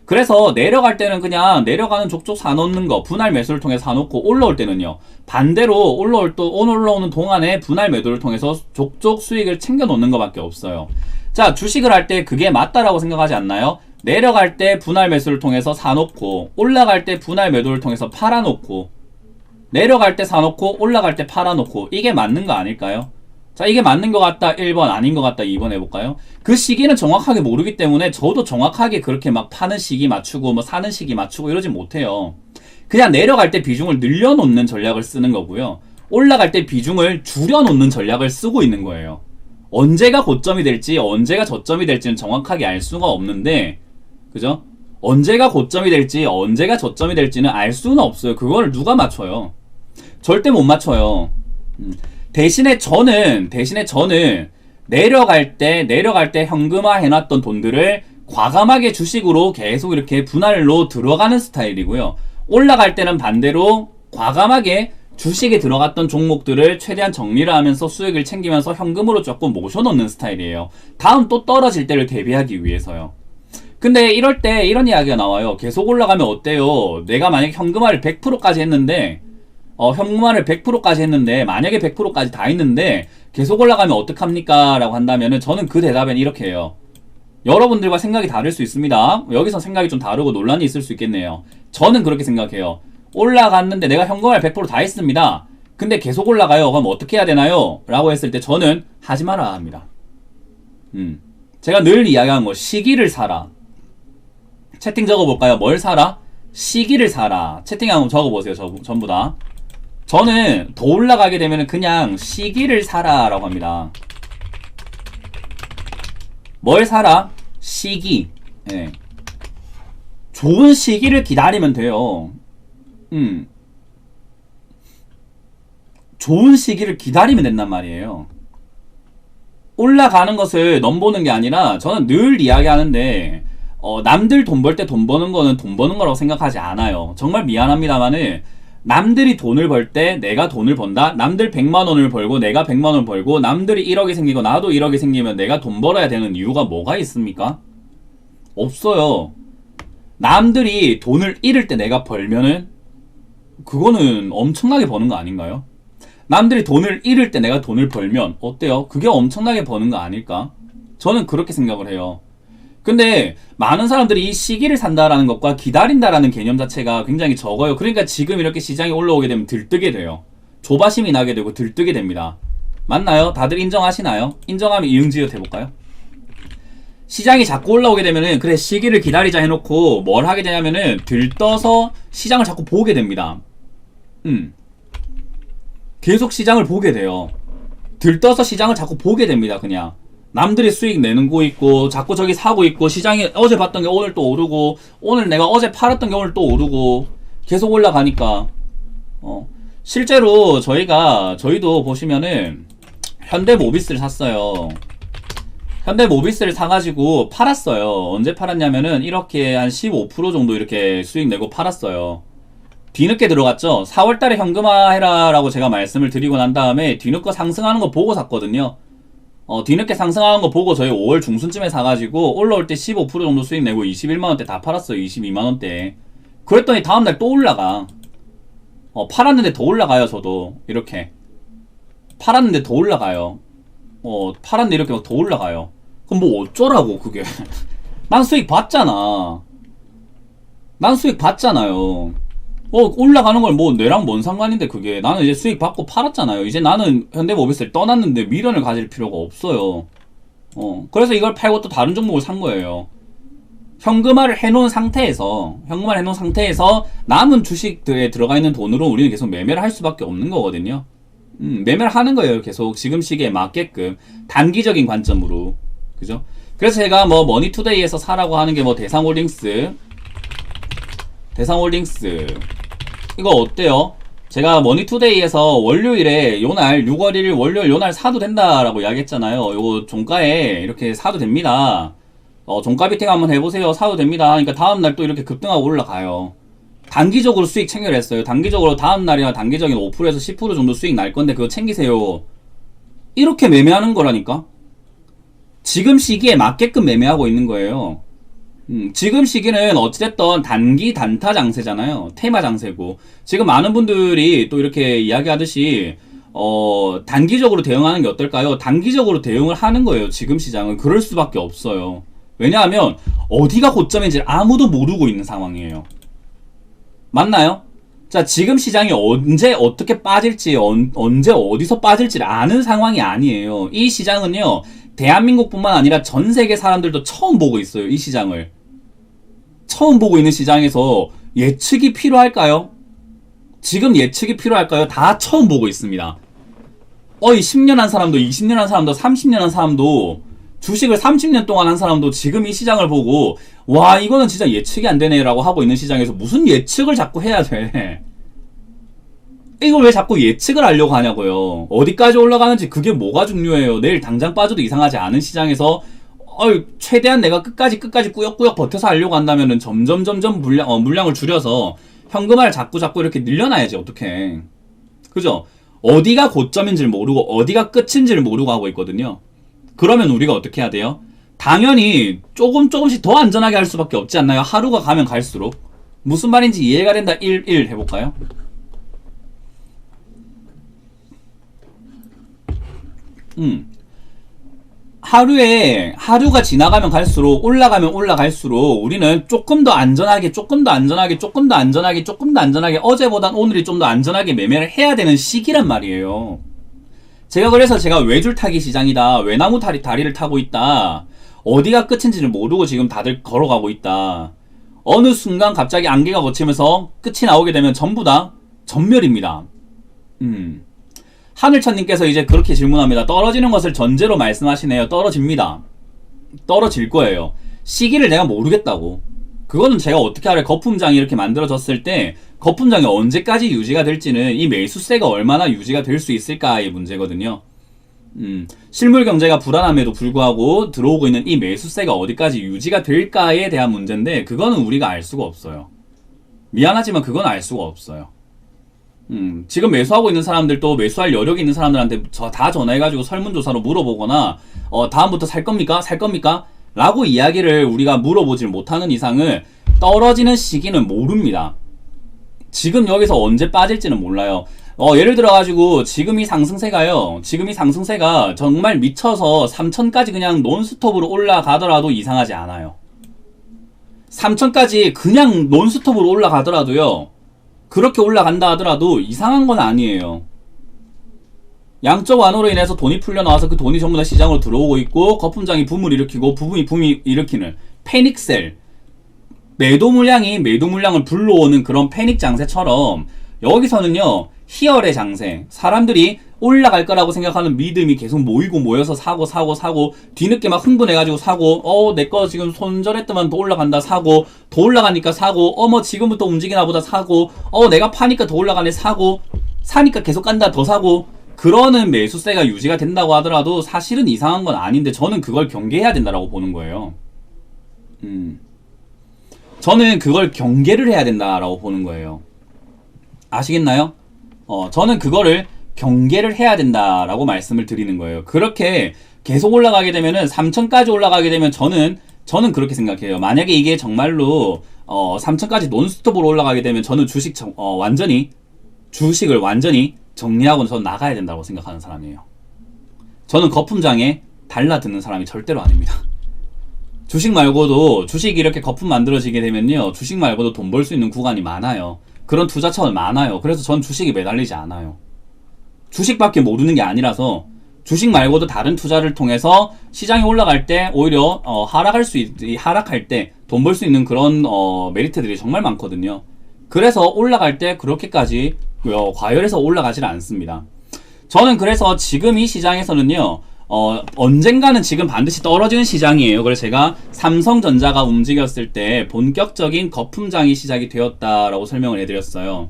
그래서 내려갈 때는 그냥 내려가는 족족 사놓는 거, 분할 매수를 통해 사놓고, 올라올 때는요 반대로 올라오는 동안에 분할 매도를 통해서 족족 수익을 챙겨 놓는 것밖에 없어요. 자, 주식을 할 때 그게 맞다라고 생각하지 않나요? 내려갈 때 분할 매수를 통해서 사놓고, 올라갈 때 분할 매도를 통해서 팔아놓고, 내려갈 때 사놓고 올라갈 때 팔아놓고, 이게 맞는 거 아닐까요? 자, 이게 맞는 것 같다 1번, 아닌 것 같다 2번 해볼까요? 그 시기는 정확하게 모르기 때문에 저도 정확하게 그렇게 막 파는 시기 맞추고 뭐 사는 시기 맞추고 이러진 못해요. 그냥 내려갈 때 비중을 늘려놓는 전략을 쓰는 거고요. 올라갈 때 비중을 줄여놓는 전략을 쓰고 있는 거예요. 언제가 고점이 될지 언제가 저점이 될지는 정확하게 알 수가 없는데, 그죠? 언제가 고점이 될지 언제가 저점이 될지는 알 수는 없어요. 그걸 누가 맞춰요? 절대 못 맞춰요. 대신에 저는 내려갈 때 현금화 해놨던 돈들을 과감하게 주식으로 계속 이렇게 분할로 들어가는 스타일이고요. 올라갈 때는 반대로 과감하게 주식에 들어갔던 종목들을 최대한 정리를 하면서 수익을 챙기면서 현금으로 조금 모셔놓는 스타일이에요. 다음 또 떨어질 때를 대비하기 위해서요. 근데 이럴 때 이런 이야기가 나와요. 계속 올라가면 어때요? 내가 만약에 현금화를 100%까지 했는데 현금화를 100%까지 했는데, 만약에 100%까지 다 했는데 계속 올라가면 어떡합니까? 라고 한다면은 저는 그 대답은 이렇게 해요. 여러분들과 생각이 다를 수 있습니다. 여기서 생각이 좀 다르고 논란이 있을 수 있겠네요. 저는 그렇게 생각해요. 올라갔는데 내가 현금화를 100% 다 했습니다. 근데 계속 올라가요. 그럼 어떻게 해야 되나요? 라고 했을 때 저는 하지 마라 합니다. 제가 늘 이야기하는 거, 시기를 사라. 채팅 적어볼까요? 뭘 사라? 시기를 사라. 채팅 한번 적어보세요. 전부 다. 저는 더 올라가게 되면 그냥 시기를 사라 라고 합니다. 뭘 사라? 시기. 예. 좋은 시기를 기다리면 돼요. 좋은 시기를 기다리면 된단 말이에요. 올라가는 것을 넘보는 게 아니라, 저는 늘 이야기하는데 남들 돈 벌 때 돈 버는 거는 돈 버는 거라고 생각하지 않아요. 정말 미안합니다만은 남들이 돈을 벌 때 내가 돈을 번다? 남들 100만원을 벌고 내가 100만원 벌고 남들이 1억이 생기고 나도 1억이 생기면 내가 돈 벌어야 되는 이유가 뭐가 있습니까? 없어요. 남들이 돈을 잃을 때 내가 벌면은 그거는 엄청나게 버는 거 아닌가요? 남들이 돈을 잃을 때 내가 돈을 벌면 어때요? 그게 엄청나게 버는 거 아닐까? 저는 그렇게 생각을 해요. 근데 많은 사람들이 이 시기를 산다라는 것과 기다린다라는 개념 자체가 굉장히 적어요. 그러니까 지금 이렇게 시장이 올라오게 되면 들뜨게 돼요. 조바심이 나게 되고 들뜨게 됩니다. 맞나요? 다들 인정하시나요? 인정하면 이응지읒 해볼까요? 시장이 자꾸 올라오게 되면은, 그래 시기를 기다리자 해놓고 뭘 하게 되냐면은 들떠서 시장을 자꾸 보게 됩니다. 계속 시장을 보게 돼요. 들떠서 시장을 자꾸 보게 됩니다. 그냥 남들이 수익 내는 거 있고 자꾸 저기 사고 있고, 시장이 어제 봤던 게 오늘 또 오르고, 오늘 내가 어제 팔았던 게 오늘 또 오르고, 계속 올라가니까 실제로 저희도 보시면은 현대모비스를 샀어요. 현대모비스를 사가지고 팔았어요. 언제 팔았냐면은 이렇게 한 15% 정도 이렇게 수익 내고 팔았어요. 뒤늦게 들어갔죠. 4월달에 현금화 해라라고 제가 말씀을 드리고 난 다음에 뒤늦게 상승하는 거 보고 샀거든요. 뒤늦게 상승하는 거 보고 저희 5월 중순쯤에 사가지고 올라올 때 15% 정도 수익 내고 21만원대 다 팔았어요. 22만원대. 그랬더니 다음날 또 올라가. 팔았는데 더 올라가요. 저도 이렇게 팔았는데 더 올라가요. 팔았는데 이렇게 막 더 올라가요. 그럼 뭐 어쩌라고 그게. 난 수익 봤잖아. 난 수익 봤잖아요. 올라가는 걸 뭐 내랑 뭔 상관인데 그게. 나는 이제 수익 받고 팔았잖아요. 이제 나는 현대모비스를 떠났는데 미련을 가질 필요가 없어요. 그래서 이걸 팔고 또 다른 종목을 산 거예요. 현금화를 해놓은 상태에서 남은 주식들에 들어가 있는 돈으로 우리는 계속 매매를 할 수밖에 없는 거거든요. 매매를 하는 거예요. 계속 지금 시기에 맞게끔 단기적인 관점으로. 그죠? 그래서 제가 뭐 머니투데이에서 사라고 하는 게 뭐 대상홀딩스 이거 어때요? 제가 머니투데이에서 월요일에 요날 6월 1일 월요일 요날 사도 된다라고 이야기했잖아요. 요거 종가에 이렇게 사도 됩니다. 종가 비팅 한번 해보세요. 사도 됩니다. 그러니까 다음날 또 이렇게 급등하고 올라가요. 단기적으로 수익 챙겨를 했어요. 단기적으로 다음날이나 단기적인 5%에서 10% 정도 수익 날 건데 그거 챙기세요. 이렇게 매매하는 거라니까. 지금 시기에 맞게끔 매매하고 있는 거예요. 지금 시기는 어찌됐든 단기 단타 장세잖아요. 테마 장세고. 지금 많은 분들이 또 이렇게 이야기하듯이 단기적으로 대응하는 게 어떨까요? 단기적으로 대응을 하는 거예요. 지금 시장은 그럴 수밖에 없어요. 왜냐하면 어디가 고점인지 아무도 모르고 있는 상황이에요. 맞나요? 자, 지금 시장이 언제 어떻게 빠질지 언제 어디서 빠질지를 아는 상황이 아니에요. 이 시장은요, 대한민국뿐만 아니라 전 세계 사람들도 처음 보고 있어요. 이 시장을 처음 보고 있는 시장에서 예측이 필요할까요? 지금 예측이 필요할까요? 다 처음 보고 있습니다. 10년 한 사람도, 20년 한 사람도, 30년 한 사람도, 주식을 30년 동안 한 사람도 지금 이 시장을 보고 와, 이거는 진짜 예측이 안 되네 라고 하고 있는 시장에서 무슨 예측을 자꾸 해야 돼. 이걸 왜 자꾸 예측을 하려고 하냐고요. 어디까지 올라가는지 그게 뭐가 중요해요. 내일 당장 빠져도 이상하지 않은 시장에서 최대한 내가 끝까지 꾸역꾸역 버텨서 하려고 한다면은 점점 물량을 줄여서 현금화를 자꾸 이렇게 늘려놔야지. 어떡해. 그죠? 어디가 고점인지를 모르고 어디가 끝인지를 모르고 하고 있거든요. 그러면 우리가 어떻게 해야 돼요? 당연히 조금씩 더 안전하게 할 수밖에 없지 않나요? 하루가 가면 갈수록. 무슨 말인지 이해가 된다. 1 해볼까요? 하루가 지나가면 갈수록, 올라가면 올라갈수록 우리는 조금 더 안전하게 어제보단 오늘이 좀 더 안전하게 매매를 해야 되는 시기란 말이에요. 그래서 제가 외줄타기 시장이다, 외나무 다리를 타고 있다, 어디가 끝인지를 모르고 지금 다들 걸어가고 있다, 어느 순간 갑자기 안개가 걷히면서 끝이 나오게 되면 전부 다 전멸입니다. 하늘천님께서 이제 그렇게 질문합니다. 떨어지는 것을 전제로 말씀하시네요. 떨어집니다. 떨어질 거예요. 시기를 내가 모르겠다고. 그거는 제가 어떻게 알아요? 거품장이 이렇게 만들어졌을 때 거품장이 언제까지 유지가 될지는 이 매수세가 얼마나 유지가 될 수 있을까의 문제거든요. 실물 경제가 불안함에도 불구하고 들어오고 있는 이 매수세가 어디까지 유지가 될까에 대한 문제인데 그거는 우리가 알 수가 없어요. 미안하지만 그건 알 수가 없어요. 지금 매수하고 있는 사람들도 매수할 여력이 있는 사람들한테 다 전화해가지고 설문조사로 물어보거나 다음부터 살 겁니까? 라고 이야기를 우리가 물어보질 못하는 이상은 떨어지는 시기는 모릅니다. 지금 여기서 언제 빠질지는 몰라요. 예를 들어가지고 지금 이 상승세가 정말 미쳐서 3천까지 그냥 논스톱으로 올라가더라도 이상하지 않아요. 3천까지 그냥 논스톱으로 올라가더라도요, 그렇게 올라간다 하더라도 이상한 건 아니에요. 양적 완화로 인해서 돈이 풀려 나와서 그 돈이 전부 다 시장으로 들어오고 있고, 거품장이 붐을 일으키고 붐이 일으키는 패닉셀, 매도 물량을 불러오는 그런 패닉 장세처럼 여기서는요, 희열의 장세, 사람들이 올라갈 거라고 생각하는 믿음이 계속 모여서 사고 뒤늦게 막 흥분해가지고 사고, 내 거 지금 손절했더만 더 올라간다 사고, 더 올라가니까 사고, 뭐 지금부터 움직이나 보다 사고, 내가 파니까 더 올라가네 사고, 사니까 계속 간다 더 사고, 그러는 매수세가 유지가 된다고 하더라도 사실은 이상한 건 아닌데 저는 그걸 경계해야 된다라고 보는 거예요. 저는 그걸 경계를 해야 된다라고 보는 거예요. 아시겠나요? 저는 그거를 경계를 해야 된다라고 말씀을 드리는 거예요. 그렇게 계속 올라가게 되면은 3천까지 올라가게 되면 저는 그렇게 생각해요. 만약에 이게 정말로 3천까지 논스톱으로 올라가게 되면 저는 주식을 완전히 정리하고 저는 나가야 된다고 생각하는 사람이에요. 저는 거품장에 달라드는 사람이 절대로 아닙니다. 주식이 이렇게 거품 만들어지게 되면요, 주식 말고도 돈 벌 수 있는 구간이 많아요. 그런 투자 차원 많아요. 그래서 전 주식에 매달리지 않아요. 주식밖에 모르는 게 아니라서 주식 말고도 다른 투자를 통해서 시장이 올라갈 때 오히려 하락할 때 돈 벌 수 있는 그런 메리트들이 정말 많거든요. 그래서 올라갈 때 그렇게까지 과열해서 올라가질 않습니다. 저는 그래서 지금 이 시장에서는요, 언젠가는 지금 반드시 떨어지는 시장이에요. 그래서 제가 삼성전자가 움직였을 때 본격적인 거품장이 시작이 되었다라고 설명을 해드렸어요.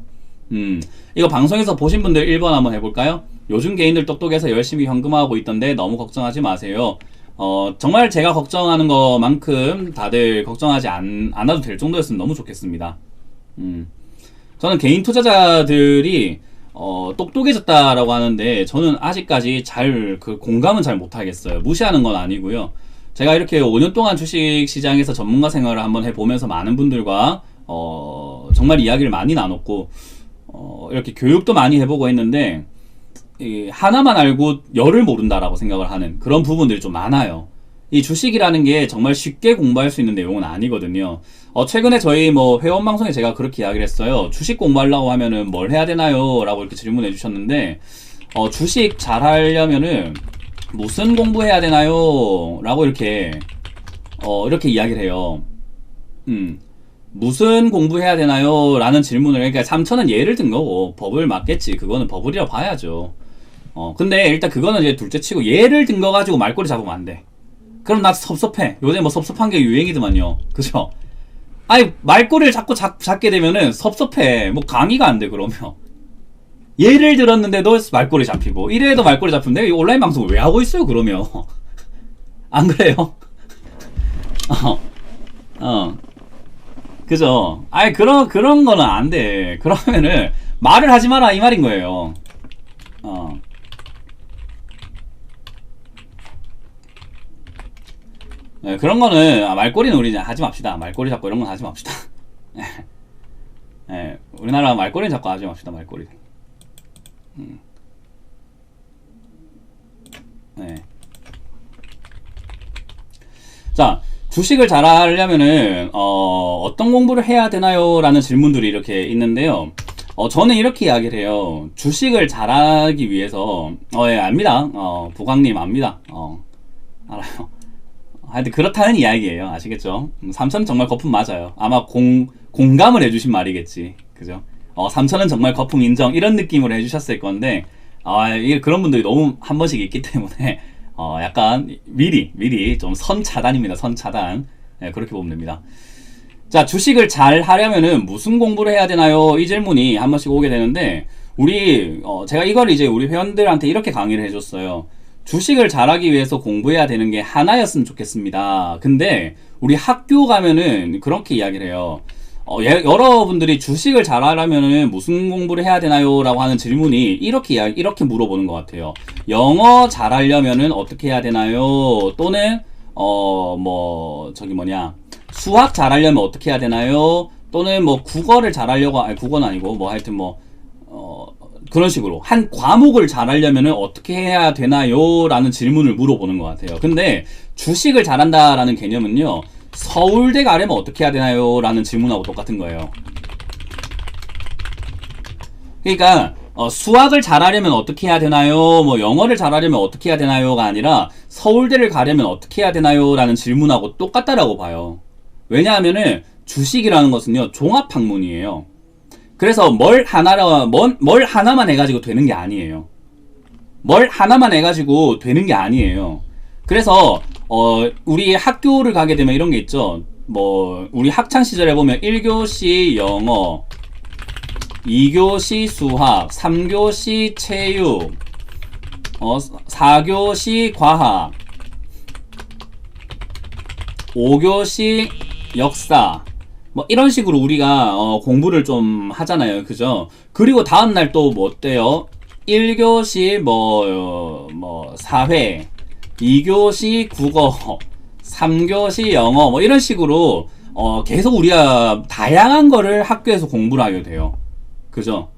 이거 방송에서 보신 분들 1번 한번 해볼까요? 요즘 개인들 똑똑해서 열심히 현금화하고 있던데 너무 걱정하지 마세요. 정말 제가 걱정하는 것만큼 다들 걱정하지 않아도 될 정도였으면 너무 좋겠습니다. 저는 개인 투자자들이 똑똑해졌다라고 하는데 저는 아직까지 그 공감은 잘 못하겠어요. 무시하는 건 아니고요. 제가 이렇게 5년 동안 주식 시장에서 전문가 생활을 한번 해보면서 많은 분들과 정말 이야기를 많이 나눴고 이렇게 교육도 많이 해보고 했는데 하나만 알고 열을 모른다라고 생각을 하는 그런 부분들이 좀 많아요. 이 주식이라는 게 정말 쉽게 공부할 수 있는 내용은 아니거든요. 최근에 저희 회원 방송에 제가 그렇게 이야기를 했어요. 주식 공부하려고 하면은 뭘 해야 되나요? 라고 이렇게 질문해 주셨는데, 주식 잘 하려면은 무슨 공부해야 되나요? 라고 이렇게 이야기를 해요. 무슨 공부해야 되나요? 라는 질문을, 그러니까 3천은 예를 든 거고, 버블 맞겠지. 그거는 버블이라 봐야죠. 근데 일단 그거는 이제 둘째 치고, 예를 든 거 가지고 말꼬리 잡으면 안 돼. 그럼 나 섭섭해. 요새 섭섭한 게 유행이더만요. 그죠? 아니, 말꼬리를 자꾸 잡게 되면은 섭섭해. 강의가 안 돼, 그러면. 예를 들었는데도 말꼬리 잡히고, 이래도 말꼬리 잡히는데, 이 온라인 방송을 왜 하고 있어요, 그러면? 안 그래요? 그죠? 아니, 그런 거는 안 돼. 그러면은, 말을 하지 마라, 이 말인 거예요. 네, 그런 거는 말꼬리는 우리 하지 맙시다. 말꼬리 잡고 이런 건 하지 맙시다. 네, 우리나라 말꼬리는 잡고 하지 맙시다. 말꼬리. 네. 자, 주식을 잘 하려면은 어떤 공부를 해야 되나요? 라는 질문들이 이렇게 있는데요. 저는 이렇게 이야기를 해요. 주식을 잘하기 위해서 예, 압니다. 부광님 압니다. 알아요. 하여튼 그렇다는 이야기예요. 아시겠죠? 3천은 정말 거품 맞아요. 아마 공감을 해주신 말이겠지. 그죠? 3천은 정말 거품 인정, 이런 느낌으로 해주셨을 건데 그런 분들이 너무 한 번씩 있기 때문에 약간 미리 좀 선차단입니다. 선차단. 네, 그렇게 보면 됩니다. 자, 주식을 잘 하려면은 무슨 공부를 해야 되나요? 이 질문이 한 번씩 오게 되는데 제가 이걸 이제 우리 회원들한테 이렇게 강의를 해줬어요. 주식을 잘하기 위해서 공부해야 되는 게 하나였으면 좋겠습니다. 근데 우리 학교 가면은 그렇게 이야기를 해요. 여러분들이 주식을 잘하려면은 무슨 공부를 해야 되나요? 라고 하는 질문이 이렇게 물어보는 것 같아요. 영어 잘하려면은 어떻게 해야 되나요? 또는 수학 잘하려면 어떻게 해야 되나요? 또는 국어를 잘하려고, 국어는 아니고 하여튼 그런 식으로 한 과목을 잘하려면 어떻게 해야 되나요? 라는 질문을 물어보는 것 같아요. 근데 주식을 잘한다라는 개념은요, 서울대 가려면 어떻게 해야 되나요? 라는 질문하고 똑같은 거예요. 그러니까 수학을 잘하려면 어떻게 해야 되나요? 영어를 잘하려면 어떻게 해야 되나요?가 아니라 서울대를 가려면 어떻게 해야 되나요? 라는 질문하고 똑같다라고 봐요. 왜냐하면은 주식이라는 것은요, 종합학문이에요. 그래서 뭘 하나만 해가지고 되는 게 아니에요. 뭘 하나만 해가지고 되는 게 아니에요. 그래서 우리 학교를 가게 되면 이런 게 있죠. 우리 학창 시절에 보면 1교시 영어, 2교시 수학, 3교시 체육, 4교시 과학, 5교시 역사, 뭐 이런 식으로 우리가 공부를 좀 하잖아요. 그죠? 그리고 다음날 또 뭐 어때요? 1교시 사회, 2교시 국어, 3교시 영어 뭐 이런 식으로 계속 우리가 다양한 거를 학교에서 공부를 하게 돼요. 그죠?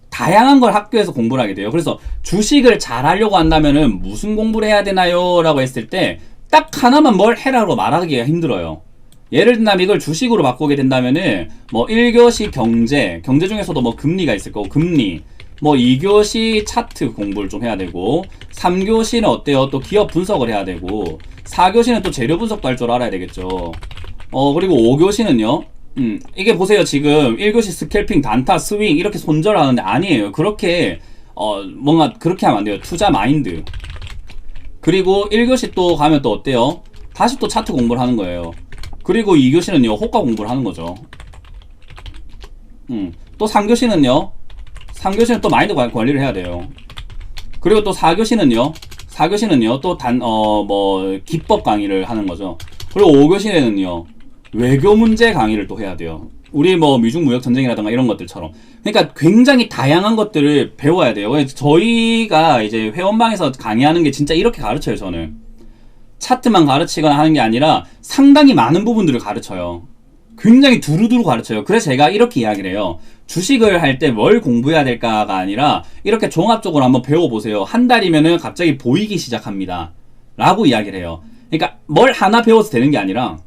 다양한 걸 학교에서 공부를 하게 돼요. 그래서 주식을 잘 하려고 한다면은 무슨 공부를 해야 되나요? 라고 했을 때 딱 하나만 뭘 해라고 말하기가 힘들어요. 예를 든다면 이걸 주식으로 바꾸게 된다면은 뭐 1교시 경제 중에서도 뭐 금리가 있을 거고 금리, 뭐 2교시 차트 공부를 좀 해야 되고 3교시는 어때요? 또 기업 분석을 해야 되고 4교시는 또 재료 분석도 할 줄 알아야 되겠죠. 그리고 5교시는요. 이게 보세요. 지금 1교시 스캘핑, 단타, 스윙 이렇게 손절하는데 아니에요. 그렇게 뭔가 그렇게 하면 안 돼요. 투자 마인드. 그리고 1교시 또 가면 또 어때요? 다시 또 차트 공부를 하는 거예요. 그리고 2교시는요. 호가 공부를 하는 거죠. 또 3교시는요. 3교시는 또 마인드 관리를 해야 돼요. 그리고 또 4교시는요. 또 기법 강의를 하는 거죠. 그리고 5교시에는요. 외교 문제 강의를 또 해야 돼요. 우리 뭐 미중 무역 전쟁이라든가 이런 것들처럼. 그러니까 굉장히 다양한 것들을 배워야 돼요. 저희가 이제 회원방에서 강의하는 게 진짜 이렇게 가르쳐요, 저는. 차트만 가르치거나 하는 게 아니라 상당히 많은 부분들을 가르쳐요. 굉장히 두루두루 가르쳐요. 그래서 제가 이렇게 이야기를 해요. 주식을 할 때 뭘 공부해야 될까가 아니라 이렇게 종합적으로 한번 배워보세요. 한 달이면은 갑자기 보이기 시작합니다. 라고 이야기를 해요. 그러니까 뭘 하나 배워서 되는 게 아니라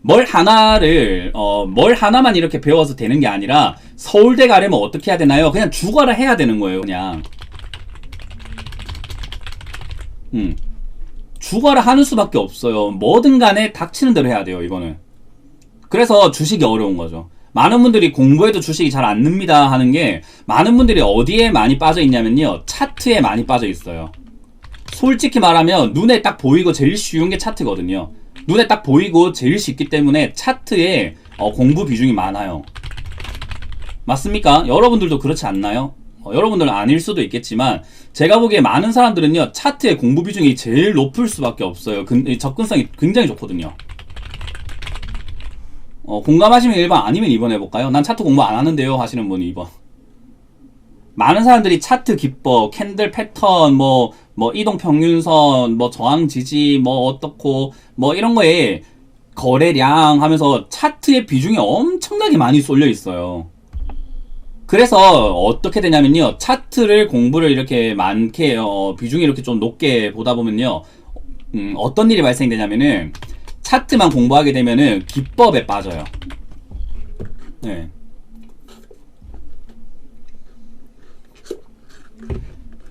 뭘 하나만 이렇게 배워서 되는 게 아니라 서울대 가려면 어떻게 해야 되나요? 그냥 죽어라 해야 되는 거예요, 그냥. 죽어라 하는 수밖에 없어요. 뭐든 간에 닥치는 대로 해야 돼요, 이거는. 그래서 주식이 어려운 거죠. 많은 분들이 공부해도 주식이 잘 안 늡니다 하는 게 많은 분들이 어디에 많이 빠져 있냐면요. 차트에 많이 빠져 있어요. 솔직히 말하면 눈에 딱 보이고 제일 쉬운 게 차트거든요. 눈에 딱 보이고 제일 쉽기 때문에 차트에 공부 비중이 많아요. 맞습니까? 여러분들도 그렇지 않나요? 여러분들은 아닐 수도 있겠지만 제가 보기에 많은 사람들은요. 차트의 공부 비중이 제일 높을 수밖에 없어요. 접근성이 굉장히 좋거든요. 공감하시면 1번 아니면 2번 해볼까요? 난 차트 공부 안 하는데요 하시는 분이 2번. 많은 사람들이 차트 기법, 캔들 패턴, 뭐 이동 평균선, 뭐 저항 지지, 뭐 어떻고, 뭐 이런 거에 거래량 하면서 차트의 비중이 엄청나게 많이 쏠려 있어요. 그래서 어떻게 되냐면요. 차트를 공부를 이렇게 많게, 비중이 이렇게 좀 높게 보다 보면요. 어떤 일이 발생되냐면은 차트만 공부하게 되면은 기법에 빠져요. 네.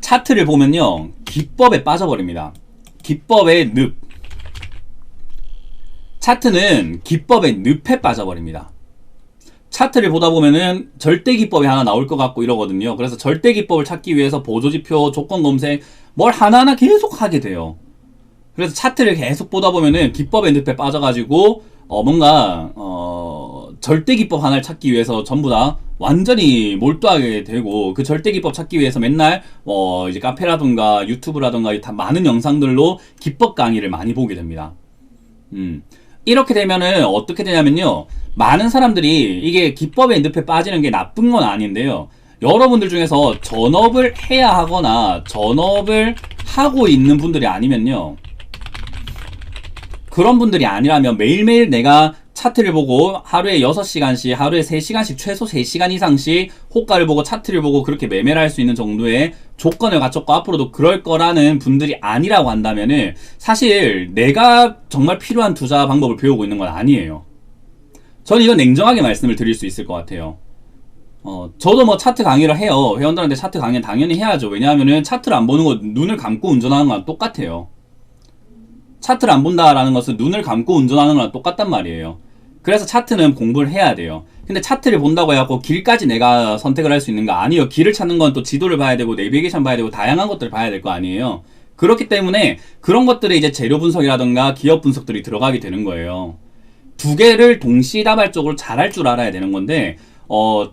차트를 보면요. 기법에 빠져버립니다. 기법의 늪. 차트는 기법의 늪에 빠져버립니다. 차트를 보다 보면은 절대 기법이 하나 나올 것 같고 이러거든요. 그래서 절대 기법을 찾기 위해서 보조지표, 조건 검색, 뭘 하나하나 계속 하게 돼요. 그래서 차트를 계속 보다 보면은 기법의 늪에 빠져가지고 뭔가 절대 기법 하나를 찾기 위해서 전부 다 완전히 몰두하게 되고 그 절대 기법 찾기 위해서 맨날 이제 카페라든가 유튜브라든가 다 많은 영상들로 기법 강의를 많이 보게 됩니다. 이렇게 되면은 어떻게 되냐면요. 많은 사람들이 이게 기법의 늪에 빠지는 게 나쁜 건 아닌데요. 여러분들 중에서 전업을 해야 하거나 전업을 하고 있는 분들이 아니면요. 그런 분들이 아니라면 매일매일 내가 차트를 보고 하루에 6시간씩, 하루에 3시간씩, 최소 3시간 이상씩 호가를 보고 차트를 보고 그렇게 매매를 할 수 있는 정도의 조건을 갖췄고 앞으로도 그럴 거라는 분들이 아니라고 한다면은 사실 내가 정말 필요한 투자 방법을 배우고 있는 건 아니에요. 저는 이건 냉정하게 말씀을 드릴 수 있을 것 같아요. 저도 뭐 차트 강의를 해요. 회원들한테 차트 강의는 당연히 해야죠. 왜냐하면은 차트를 안 보는 거 눈을 감고 운전하는 거랑 똑같아요. 차트를 안 본다라는 것은 눈을 감고 운전하는 거랑 똑같단 말이에요. 그래서 차트는 공부를 해야 돼요. 근데 차트를 본다고 해갖고 길까지 내가 선택을 할 수 있는 거 아니에요. 길을 찾는 건 또 지도를 봐야 되고 내비게이션 봐야 되고 다양한 것들을 봐야 될 거 아니에요. 그렇기 때문에 그런 것들에 이제 재료 분석이라든가 기업 분석들이 들어가게 되는 거예요. 두 개를 동시다발적으로 잘할 줄 알아야 되는 건데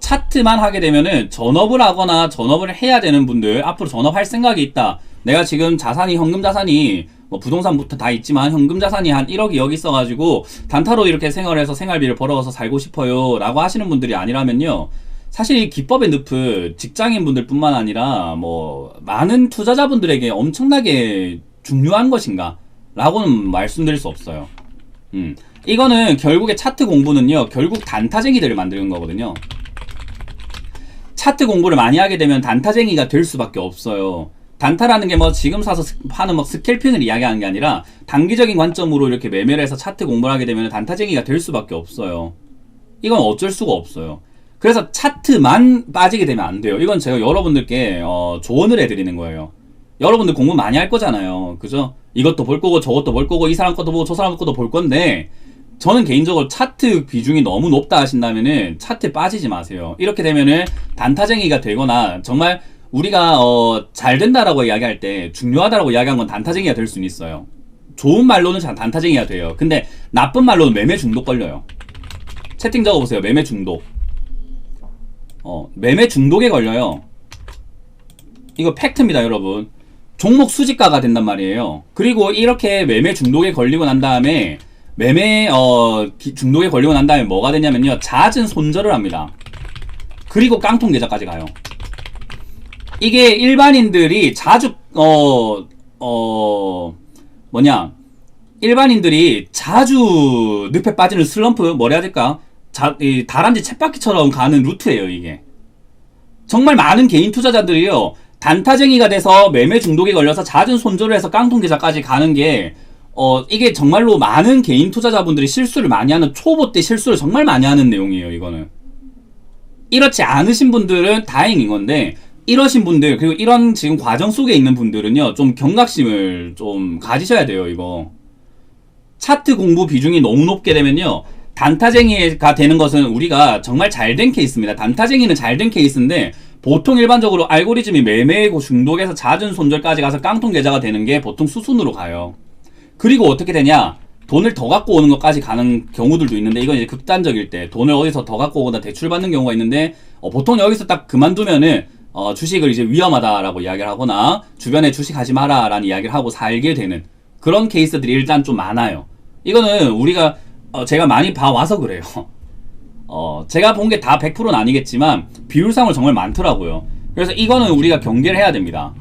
차트만 하게 되면은 전업을 하거나 전업을 해야 되는 분들, 앞으로 전업할 생각이 있다. 내가 지금 자산이 현금 자산이 뭐 부동산부터 다 있지만 현금 자산이 한 1억 2억 있어가지고 단타로 이렇게 생활해서 생활비를 벌어서 살고 싶어요 라고 하시는 분들이 아니라면요, 사실 이 기법의 늪은 직장인분들 뿐만 아니라 뭐 많은 투자자분들에게 엄청나게 중요한 것인가 라고는 말씀드릴 수 없어요. 이거는 결국에 차트 공부는요, 결국 단타쟁이들을 만드는 거거든요. 차트 공부를 많이 하게 되면 단타쟁이가 될 수밖에 없어요. 단타라는 게 뭐 지금 사서 하는 뭐 스캘핑을 이야기하는 게 아니라 단기적인 관점으로 이렇게 매매를 해서 차트 공부를 하게 되면 단타쟁이가 될 수밖에 없어요. 이건 어쩔 수가 없어요. 그래서 차트만 빠지게 되면 안 돼요. 이건 제가 여러분들께 조언을 해드리는 거예요. 여러분들 공부 많이 할 거잖아요. 그죠? 이것도 볼 거고 저것도 볼 거고 이 사람 것도 보고 저 사람 것도 볼 건데, 저는 개인적으로 차트 비중이 너무 높다 하신다면은 차트에 빠지지 마세요. 이렇게 되면은 단타쟁이가 되거나, 정말 우리가 잘 된다라고 이야기할 때 중요하다라고 이야기한 건 단타쟁이가 될 수는 있어요. 좋은 말로는 단타쟁이가 돼요. 근데 나쁜 말로는 매매 중독 걸려요. 채팅 적어보세요. 매매 중독. 매매 중독에 걸려요. 이거 팩트입니다, 여러분. 종목 수집가가 된단 말이에요. 그리고 이렇게 매매 중독에 걸리고 난 다음에 중독에 걸리고 난 다음에 뭐가 되냐면요, 잦은 손절을 합니다. 그리고 깡통 계좌까지 가요. 이게 일반인들이 자주 일반인들이 자주 늪에 빠지는 슬럼프, 뭐라 해야 될까? 다람쥐 쳇바퀴처럼 가는 루트예요, 이게. 정말 많은 개인 투자자들이요, 단타쟁이가 돼서 매매 중독에 걸려서 잦은 손절을 해서 깡통 계좌까지 가는 게, 이게 정말로 많은 개인 투자자분들이 실수를 많이 하는, 초보 때 실수를 정말 많이 하는 내용이에요, 이거는. 이렇지 않으신 분들은 다행인 건데, 이러신 분들, 그리고 이런 지금 과정 속에 있는 분들은요, 좀 경각심을 좀 가지셔야 돼요, 이거. 차트 공부 비중이 너무 높게 되면요, 단타쟁이가 되는 것은 우리가 정말 잘된 케이스입니다. 단타쟁이는 잘된 케이스인데, 보통 일반적으로 알고리즘이 매매 중독에서 잦은 손절까지 가서 깡통 계좌가 되는 게 보통 수순으로 가요. 그리고 어떻게 되냐, 돈을 더 갖고 오는 것까지 가는 경우들도 있는데, 이건 이제 극단적일 때 돈을 어디서 더 갖고 오거나 대출받는 경우가 있는데, 보통 여기서 딱 그만두면은 주식을 이제 위험하다라고 이야기를 하거나 주변에 주식하지 마라 라는 이야기를 하고 살게 되는 그런 케이스들이 일단 좀 많아요. 이거는 우리가 제가 많이 봐와서 그래요. 제가 본 게 다 100%는 아니겠지만 비율상으로 정말 많더라고요. 그래서 이거는 우리가 경계를 해야 됩니다.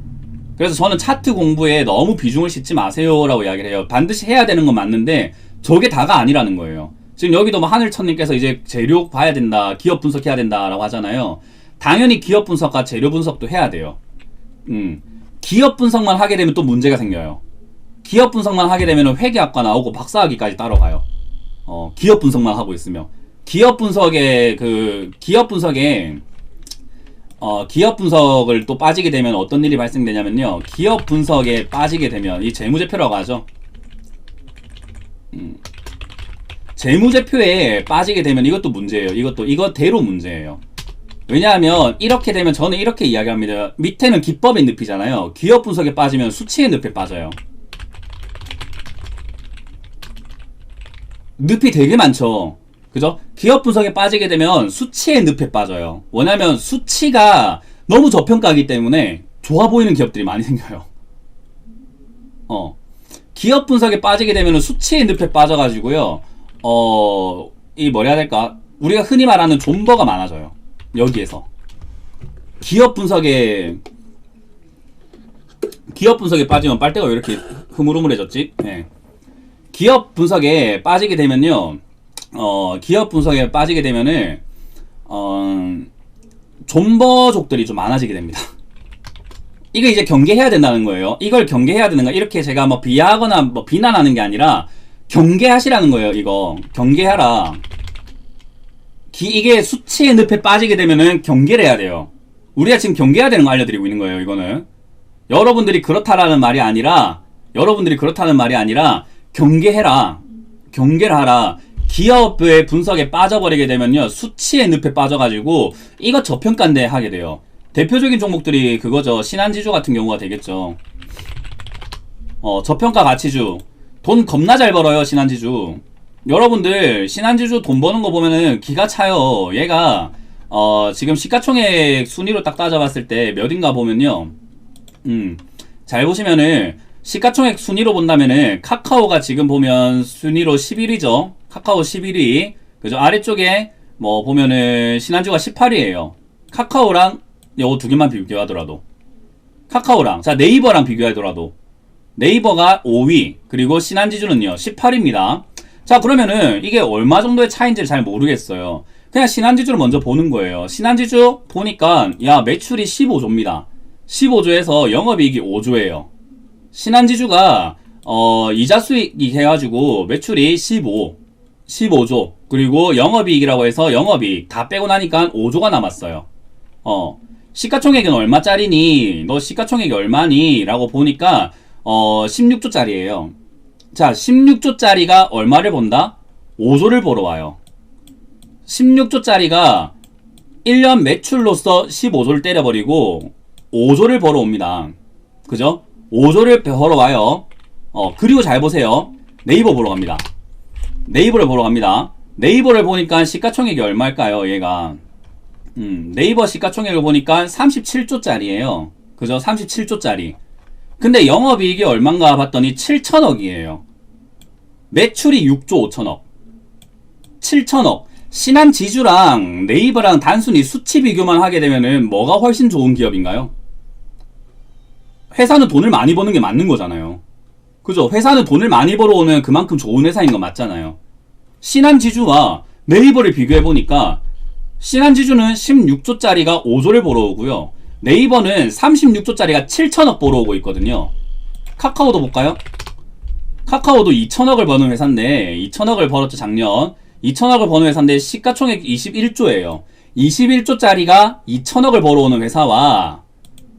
그래서 저는 차트 공부에 너무 비중을 싣지 마세요 라고 이야기를 해요. 반드시 해야 되는 건 맞는데 저게 다가 아니라는 거예요. 지금 여기도 뭐 하늘천님께서 이제 재료 봐야 된다, 기업 분석해야 된다 라고 하잖아요. 당연히 기업 분석과 재료 분석도 해야 돼요. 기업 분석만 하게 되면 또 문제가 생겨요. 기업 분석만 하게 되면 회계학과 나오고 박사학위까지 따라가요. 기업 분석만 하고 있으면. 기업 분석을 또 빠지게 되면 어떤 일이 발생되냐면요, 기업 분석에 빠지게 되면 이 재무제표라고 하죠. 재무제표에 빠지게 되면 이것도 문제예요. 이거대로 문제예요. 왜냐하면 이렇게 되면 저는 이렇게 이야기합니다. 밑에는 기법의 늪이잖아요. 기업 분석에 빠지면 수치의 늪에 빠져요. 늪이 되게 많죠. 그죠? 기업 분석에 빠지게 되면 수치의 늪에 빠져요. 왜냐면 수치가 너무 저평가이기 때문에 좋아 보이는 기업들이 많이 생겨요. 기업 분석에 빠지게 되면 수치의 늪에 빠져가지고요, 이 뭐라 해야 될까? 우리가 흔히 말하는 존버가 많아져요. 여기에서 기업 분석에 빠지면 빨대가 왜 이렇게 흐물흐물해졌지? 네. 기업 분석에 빠지게 되면요, 기업 분석에 빠지게 되면은 존버족들이 좀 많아지게 됩니다. 이거 이제 경계해야 된다는 거예요. 이걸 경계해야 되는 거. 이렇게 제가 뭐 비하하거나 뭐 비난하는 게 아니라 경계하시라는 거예요. 이거 경계하라. 이게 수치의 늪에 빠지게 되면은 경계를 해야 돼요. 우리가 지금 경계해야 되는 거 알려드리고 있는 거예요. 이거는 여러분들이 그렇다는 말이 아니라 경계해라. 경계를 하라. 기업의 분석에 빠져버리게 되면요, 수치의 늪에 빠져가지고 이거 저평가인데 하게 돼요. 대표적인 종목들이 그거죠. 신한지주 같은 경우가 되겠죠. 저평가 가치주. 돈 겁나 잘 벌어요, 신한지주. 여러분들 신한지주 돈 버는 거 보면은 기가 차요. 얘가 지금 시가총액 순위로 딱 따져봤을 때 몇인가 보면요, 잘 보시면은 시가총액 순위로 본다면은 카카오가 지금 보면 순위로 11위죠. 카카오 11위. 그죠? 아래쪽에 뭐 보면은 신한주가 18위예요. 카카오랑 요거 두 개만 비교하더라도. 카카오랑 자 네이버랑 비교하더라도 네이버가 5위 그리고 신한지주는요 18위입니다. 자 그러면은 이게 얼마 정도의 차이인지를 잘 모르겠어요. 그냥 신한지주를 먼저 보는 거예요. 신한지주 보니까 야 매출이 15조입니다. 15조에서 영업이익이 5조예요. 신한지주가 이자 수익이 해가지고 매출이 15조 그리고 영업이익이라고 해서 영업이익 다 빼고 나니까 5조가 남았어요. 시가총액은 얼마짜리니? 너 시가총액이 얼마니? 라고 보니까 16조짜리예요. 자 16조짜리가 얼마를 본다? 5조를 보러 와요. 16조짜리가 1년 매출로서 15조를 때려버리고 5조를 벌어 옵니다. 그죠? 5조를 벌어 와요. 그리고 잘 보세요. 네이버 보러 갑니다. 네이버를 보러 갑니다. 네이버를 보니까 시가총액이 얼마일까요? 얘가 네이버 시가총액을 보니까 37조짜리예요. 그죠? 37조짜리. 근데 영업이익이 얼만가 봤더니 7천억이에요. 매출이 6조 5천억. 7천억. 신한지주랑 네이버랑 단순히 수치 비교만 하게 되면은 뭐가 훨씬 좋은 기업인가요? 회사는 돈을 많이 버는 게 맞는 거잖아요. 그죠? 회사는 돈을 많이 벌어오면 그만큼 좋은 회사인 거 맞잖아요. 신한지주와 네이버를 비교해보니까 신한지주는 16조짜리가 5조를 벌어오고요. 네이버는 36조짜리가 7천억 벌어오고 있거든요. 카카오도 볼까요? 카카오도 2천억을 버는 회사인데 2천억을 벌었죠 작년. 2천억을 버는 회사인데 시가총액 21조예요. 21조짜리가 2천억을 벌어오는 회사와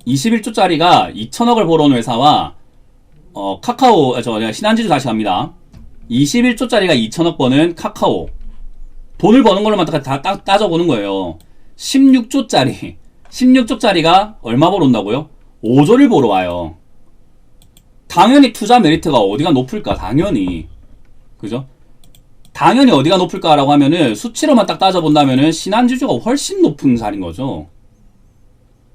21조짜리가 2천억을 벌어오는 회사와 카카오 신한지주 다시 갑니다. 21조짜리가 2천억 버는 카카오. 돈을 버는 걸로만 다 따져보는 거예요. 16조짜리가 얼마 벌어온다고요? 5조를 벌어 와요. 당연히 투자 메리트가 어디가 높을까? 당연히. 그죠? 당연히 어디가 높을까라고 하면은 수치로만 딱 따져본다면은 신한지주가 훨씬 높은 자리인 거죠.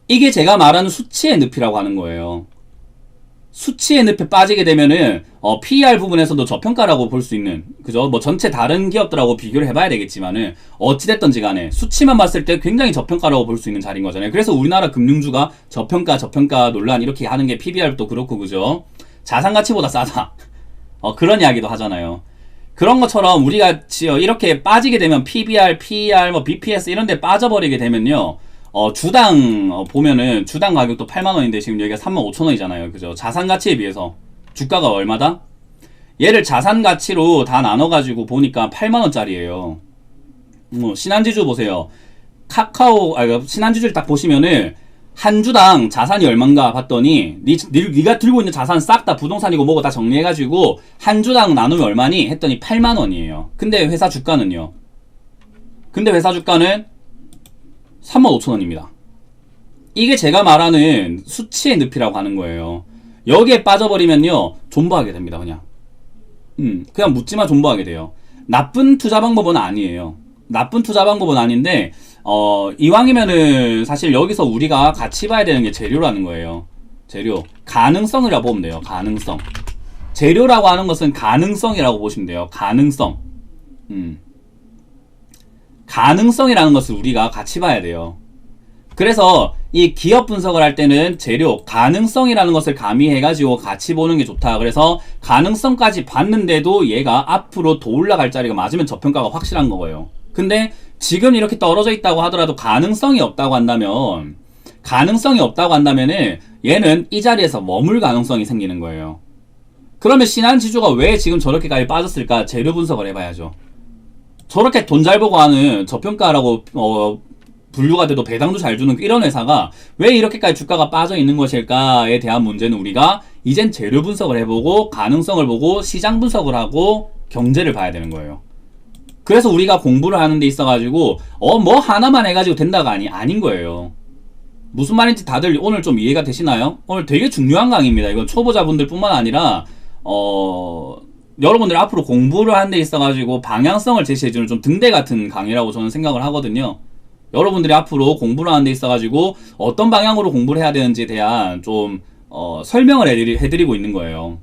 이게 제가 말하는 수치의 늪이라고 하는 거예요. 수치의 늪에 빠지게 되면은 PER 부분에서도 저평가라고 볼 수 있는 그죠? 뭐 전체 다른 기업들하고 비교를 해봐야 되겠지만은 어찌됐던지 간에 수치만 봤을 때 굉장히 저평가라고 볼 수 있는 자리인 거잖아요. 그래서 우리나라 금융주가 저평가 논란 이렇게 하는 게 PBR도 그렇고 그죠? 자산가치보다 싸다. 그런 이야기도 하잖아요. 그런 것처럼 우리가 이렇게 빠지게 되면 PBR, PER, 뭐 BPS 이런 데 빠져버리게 되면요. 주당 보면은 주당 가격도 8만원인데 지금 여기가 35,000원이잖아요. 그죠? 자산가치에 비해서 주가가 얼마다? 얘를 자산가치로 다 나눠가지고 보니까 8만원짜리예요. 신한지주 보세요. 신한지주를 딱 보시면은 한 주당 자산이 얼만가 봤더니 네가 들고 있는 자산 싹 다 부동산이고 뭐고 다 정리해가지고 한 주당 나누면 얼마니? 했더니 8만원이에요. 근데 회사 주가는요? 35,000원입니다. 이게 제가 말하는 수치의 늪이라고 하는 거예요. 여기에 빠져버리면요 존버하게 됩니다. 그냥 묻지마 존버하게 돼요. 나쁜 투자 방법은 아니에요. 나쁜 투자 방법은 아닌데 이왕이면은 사실 여기서 우리가 같이 봐야 되는 게 재료라는 거예요. 재료 가능성이라고 보면 돼요. 가능성. 재료라고 하는 것은 가능성이라고 보시면 돼요. 가능성. 가능성이라는 것을 우리가 같이 봐야 돼요. 그래서 이 기업 분석을 할 때는 재료, 가능성이라는 것을 가미해가지고 같이 보는 게 좋다. 그래서 가능성까지 봤는데도 얘가 앞으로 더 올라갈 자리가 맞으면 저평가가 확실한 거예요. 근데 지금 이렇게 떨어져 있다고 하더라도 가능성이 없다고 한다면은 얘는 이 자리에서 머물 가능성이 생기는 거예요. 그러면 신한지주가 왜 지금 저렇게까지 빠졌을까? 재료 분석을 해봐야죠. 저렇게 돈 잘 보고 하는 저평가라고 분류가 돼도 배당도 잘 주는 이런 회사가 왜 이렇게까지 주가가 빠져 있는 것일까에 대한 문제는 우리가 이젠 재료 분석을 해보고 가능성을 보고 시장 분석을 하고 경제를 봐야 되는 거예요. 그래서 우리가 공부를 하는 데 있어가지고 뭐 하나만 해가지고 된다가 아닌 거예요. 무슨 말인지 다들 오늘 좀 이해가 되시나요? 오늘 되게 중요한 강의입니다. 이건 초보자분들 뿐만 아니라 여러분들 앞으로 공부를 하는 데 있어가지고 방향성을 제시해주는 좀 등대 같은 강의라고 저는 생각을 하거든요. 여러분들이 앞으로 공부를 하는 데 있어가지고 어떤 방향으로 공부를 해야 되는지에 대한 좀 설명을 해드리고 있는 거예요.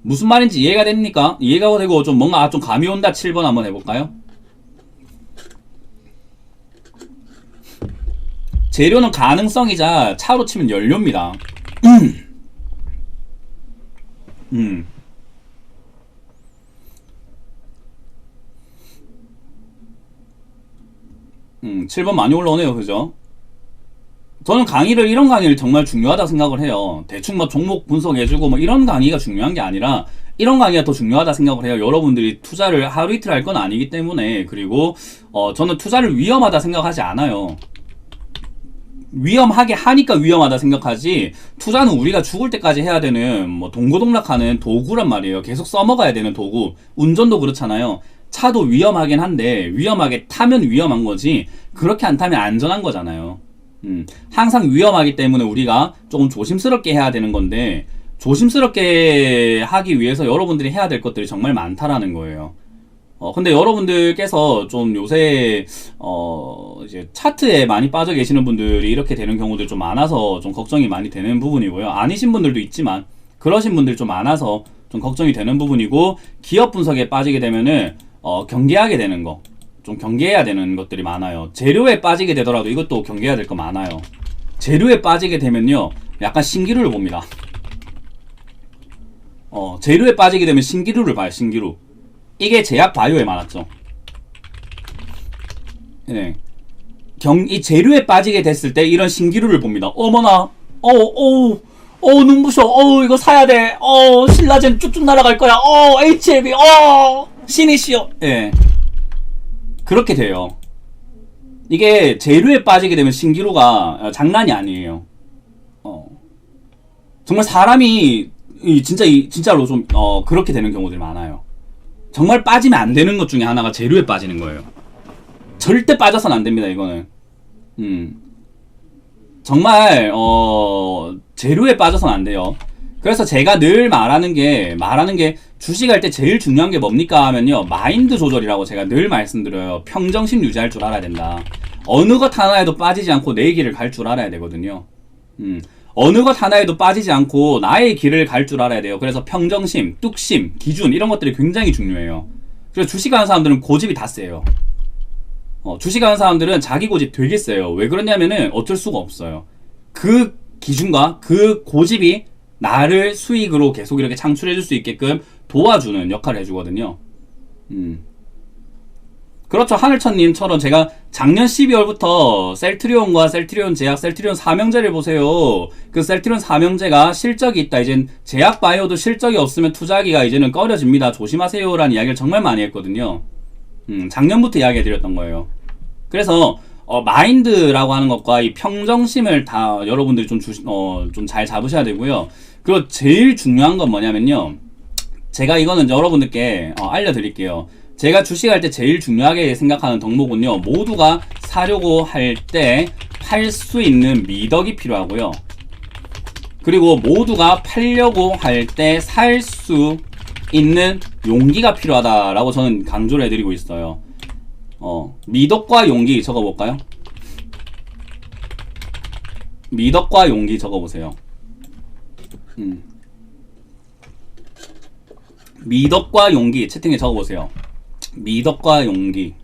무슨 말인지 이해가 됩니까? 이해가 되고 좀 뭔가 좀 감이 온다. 7번 한번 해볼까요? 재료는 가능성이자 차로 치면 연료입니다. 음. 7번 많이 올라오네요. 그죠? 저는 이런 강의를 정말 중요하다 생각을 해요. 대충 뭐 종목 분석해주고 뭐 이런 강의가 중요한 게 아니라 이런 강의가 더 중요하다 생각을 해요. 여러분들이 투자를 하루 이틀 할 건 아니기 때문에. 그리고 저는 투자를 위험하다 생각하지 않아요. 위험하게 하니까 위험하다 생각하지, 투자는 우리가 죽을 때까지 해야 되는 뭐 동고동락하는 도구란 말이에요. 계속 써먹어야 되는 도구. 운전도 그렇잖아요. 차도 위험하긴 한데 위험하게 타면 위험한 거지 그렇게 안 타면 안전한 거잖아요. 항상 위험하기 때문에 우리가 조금 조심스럽게 해야 되는 건데, 조심스럽게 하기 위해서 여러분들이 해야 될 것들이 정말 많다라는 거예요. 근데 여러분들께서 좀 요새 이제 차트에 많이 빠져 계시는 분들이 이렇게 되는 경우들 좀 많아서 좀 걱정이 많이 되는 부분이고요. 아니신 분들도 있지만 그러신 분들 좀 많아서 좀 걱정이 되는 부분이고, 기업 분석에 빠지게 되면은 경계하게 되는 거, 좀 경계해야 되는 것들이 많아요. 재료에 빠지게 되더라도 이것도 경계해야 될 거 많아요. 재료에 빠지게 되면요 약간 신기루를 봅니다. 재료에 빠지게 되면 신기루를 봐요. 신기루. 이게 제약 바이오에 많았죠. 네. 이 재료에 빠지게 됐을 때 이런 신기루를 봅니다. 어머나, 눈부셔. 이거 사야 돼. 신라젠 쭉쭉 날아갈 거야. HLB, 시니시오. 예. 그렇게 돼요. 이게 재료에 빠지게 되면 신기루가 장난이 아니에요. 정말 사람이 진짜로 좀 그렇게 되는 경우들이 많아요. 정말 빠지면 안 되는 것 중에 하나가 재료에 빠지는 거예요. 절대 빠져선 안 됩니다. 이거는 정말 재료에 빠져선 안 돼요. 그래서 제가 늘 말하는 게 주식할 때 제일 중요한 게 뭡니까 하면요, 마인드 조절이라고 제가 늘 말씀드려요. 평정심 유지할 줄 알아야 된다. 어느 것 하나에도 빠지지 않고 내 길을 갈 줄 알아야 되거든요. 어느 것 하나에도 빠지지 않고 나의 길을 갈 줄 알아야 돼요. 그래서 평정심, 뚝심, 기준 이런 것들이 굉장히 중요해요. 그래서 주식하는 사람들은 고집이 다 세요. 주식하는 사람들은 자기 고집 되게 세요. 왜 그러냐면은 어쩔 수가 없어요. 그 기준과 그 고집이 나를 수익으로 계속 이렇게 창출해줄 수 있게끔 도와주는 역할을 해주거든요. 그렇죠. 하늘천님처럼 제가 작년 12월부터 셀트리온과 셀트리온 제약, 셀트리온 삼형제를 보세요. 그 셀트리온 삼형제가 실적이 있다. 이젠 제약 바이오도 실적이 없으면 투자하기가 이제는 꺼려집니다. 조심하세요라는 이야기를 정말 많이 했거든요. 작년부터 이야기 해드렸던 거예요. 그래서 마인드라고 하는 것과 이 평정심을 다 여러분들이 좀 잘 잡으셔야 되고요. 그리고 제일 중요한 건 뭐냐면요, 제가 이거는 여러분들께 알려드릴게요. 제가 주식할 때 제일 중요하게 생각하는 덕목은요, 모두가 사려고 할 때 팔 수 있는 미덕이 필요하고요, 그리고 모두가 팔려고 할 때 살 수 있는 용기가 필요하다라고 저는 강조를 해드리고 있어요. 미덕과 용기 적어볼까요? 미덕과 용기 적어보세요. 미덕과 용기 채팅에 적어보세요. 미덕과 용기.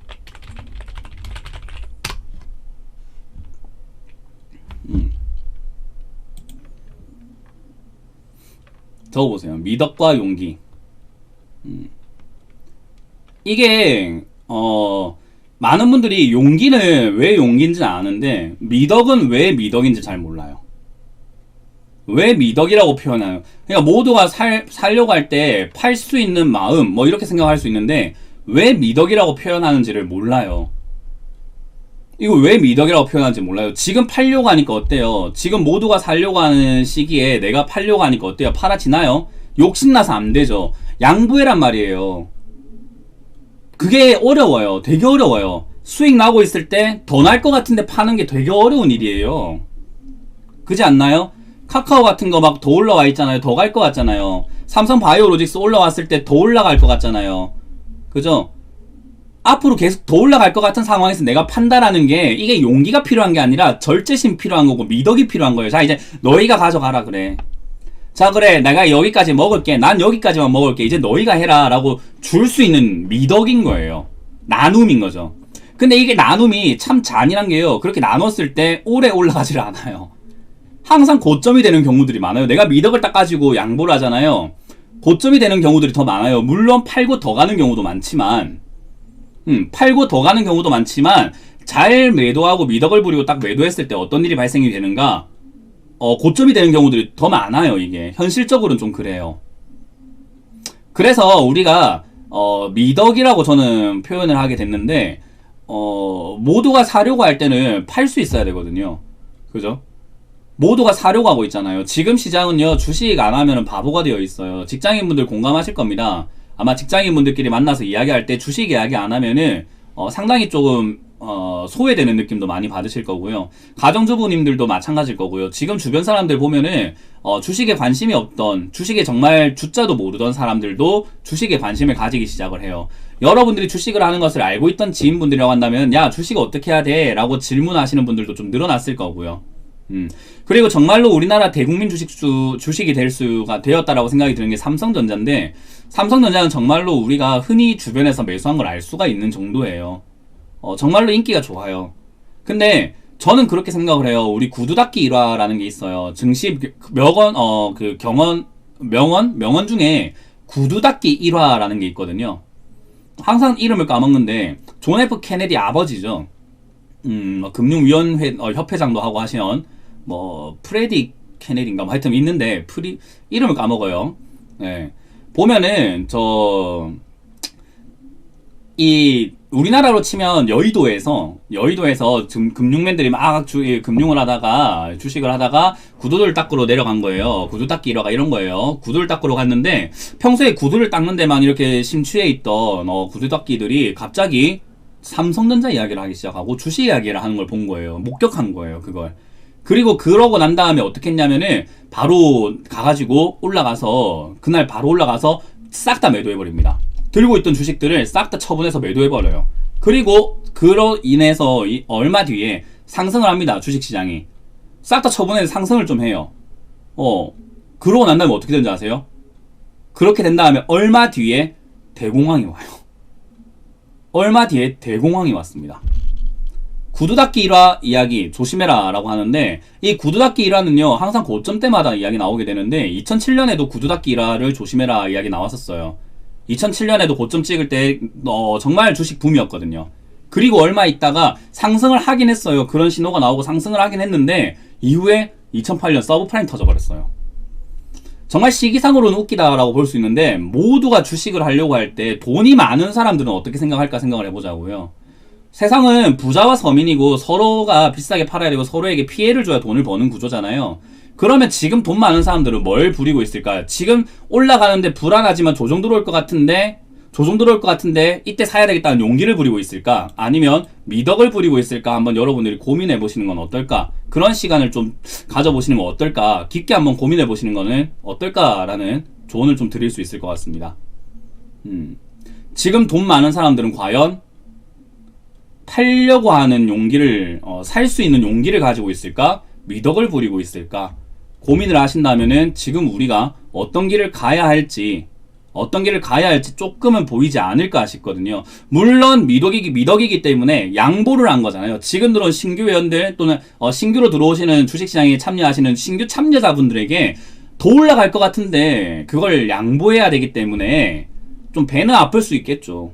적어보세요. 미덕과 용기. 이게 많은 분들이 용기는 왜 용기인지 아는데 미덕은 왜 미덕인지 잘 몰라요. 왜 미덕이라고 표현해요? 그러니까 모두가 살려고 할 때 팔 수 있는 마음 뭐 이렇게 생각할 수 있는데, 왜 미덕이라고 표현하는지를 몰라요. 이거 왜 미덕이라고 표현하는지 몰라요. 지금 팔려고 하니까 어때요? 지금 모두가 살려고 하는 시기에 내가 팔려고 하니까 어때요? 팔아지나요? 욕심나서 안 되죠. 양보해란 말이에요. 그게 어려워요. 되게 어려워요. 수익 나고 있을 때 더 날 것 같은데 파는 게 되게 어려운 일이에요. 그지 않나요? 카카오 같은 거 막 더 올라와 있잖아요. 더 갈 것 같잖아요. 삼성 바이오로직스 올라왔을 때 더 올라갈 것 같잖아요. 그죠? 앞으로 계속 더 올라갈 것 같은 상황에서 내가 판단하는 게 이게 용기가 필요한 게 아니라 절제심 필요한 거고 미덕이 필요한 거예요. 자, 이제 너희가 가져가라 그래. 자, 그래, 내가 여기까지 먹을게. 난 여기까지만 먹을게. 이제 너희가 해라 라고 줄 수 있는 미덕인 거예요. 나눔인 거죠. 근데 이게 나눔이 참 잔인한 게요, 그렇게 나눴을 때 오래 올라가질 않아요. 항상 고점이 되는 경우들이 많아요. 내가 미덕을 딱 가지고 양보를 하잖아요. 고점이 되는 경우들이 더 많아요. 물론 팔고 더 가는 경우도 많지만, 팔고 더 가는 경우도 많지만, 잘 매도하고 미덕을 부리고 딱 매도했을 때 어떤 일이 발생이 되는가? 고점이 되는 경우들이 더 많아요. 이게 현실적으로는 좀 그래요. 그래서 우리가 미덕이라고 저는 표현을 하게 됐는데, 모두가 사려고 할 때는 팔 수 있어야 되거든요. 그죠? 모두가 사려고 하고 있잖아요. 지금 시장은요, 주식 안 하면 바보가 되어 있어요. 직장인분들 공감하실 겁니다. 아마 직장인분들끼리 만나서 이야기할 때 주식 이야기 안 하면은 상당히 조금 소외되는 느낌도 많이 받으실 거고요. 가정주부님들도 마찬가지일 거고요. 지금 주변 사람들 보면은 주식에 관심이 없던, 주식에 정말 주자도 모르던 사람들도 주식에 관심을 가지기 시작을 해요. 여러분들이 주식을 하는 것을 알고 있던 지인분들이라고 한다면, 야, 주식 어떻게 해야 돼? 라고 질문하시는 분들도 좀 늘어났을 거고요. 그리고 정말로 우리나라 대국민 주식이 될 수가 되었다라고 생각이 드는 게 삼성전자인데, 삼성전자는 정말로 우리가 흔히 주변에서 매수한 걸 알 수가 있는 정도예요. 정말로 인기가 좋아요. 근데 저는 그렇게 생각을 해요. 우리 구두 닦기 일화라는 게 있어요. 증시 명언, 명언 중에 구두 닦기 일화라는 게 있거든요. 항상 이름을 까먹는데, 존 F 케네디 아버지죠. 금융위원회 협회장도 하고 하시는 프레디 케네디인가 하여튼 있는데, 이름을 까먹어요. 네. 보면은 우리나라로 치면 여의도에서 금융맨들이 막 금융을 하다가, 주식을 하다가 구두를 닦으러 내려간 거예요. 구두 닦기 일화가 이런 거예요. 구두를 닦으러 갔는데, 평소에 구두를 닦는 데만 이렇게 심취해 있던 구두 닦기들이 갑자기 삼성전자 이야기를 하기 시작하고 주식 이야기를 하는 걸 본 거예요. 목격한 거예요, 그걸. 그리고 그러고 난 다음에 어떻게 했냐면은 바로 가가지고 그날 바로 올라가서 싹 다 매도해버립니다. 들고 있던 주식들을 싹 다 처분해서 매도해버려요. 그리고 그로 인해서 얼마 뒤에 상승을 합니다. 주식시장이 싹 다 처분해서 상승을 좀 해요. 그러고 난 다음에 어떻게 되는지 아세요? 그렇게 된 다음에 얼마 뒤에 대공황이 와요. 얼마 뒤에 대공황이 왔습니다. 구두 닦기 일화 이야기 조심해라 라고 하는데, 이 구두 닦기 일화는요, 항상 고점 때마다 이야기 나오게 되는데, 2007년에도 구두 닦기 일화를 조심해라 이야기 나왔었어요. 2007년에도 고점 찍을 때 정말 주식 붐이었거든요. 그리고 얼마 있다가 상승을 하긴 했어요. 그런 신호가 나오고 상승을 하긴 했는데, 이후에 2008년 서브프라임 터져버렸어요. 정말 시기상으로는 웃기다라고 볼 수 있는데, 모두가 주식을 하려고 할 때 돈이 많은 사람들은 어떻게 생각할까 생각을 해보자고요. 세상은 부자와 서민이고 서로가 비싸게 팔아야 되고 서로에게 피해를 줘야 돈을 버는 구조잖아요. 그러면 지금 돈 많은 사람들은 뭘 부리고 있을까요? 지금 올라가는데 불안하지만 조정 들어올 것 같은데 이때 사야 되겠다는 용기를 부리고 있을까? 아니면 미덕을 부리고 있을까? 한번 여러분들이 고민해 보시는 건 어떨까? 그런 시간을 좀 가져보시는 건 어떨까? 깊게 한번 고민해 보시는 거는 어떨까라는 조언을 좀 드릴 수 있을 것 같습니다. 지금 돈 많은 사람들은 과연 팔려고 하는 용기를, 살 수 있는 용기를 가지고 있을까? 미덕을 부리고 있을까? 고민을 하신다면은 지금 우리가 어떤 길을 가야 할지 조금은 보이지 않을까 싶거든요. 물론 미덕이기 때문에 양보를 한 거잖아요. 지금 들어온 신규 회원들 또는 신규로 들어오시는 주식시장에 참여하시는 신규 참여자분들에게 더 올라갈 것 같은데 그걸 양보해야 되기 때문에 좀 배는 아플 수 있겠죠.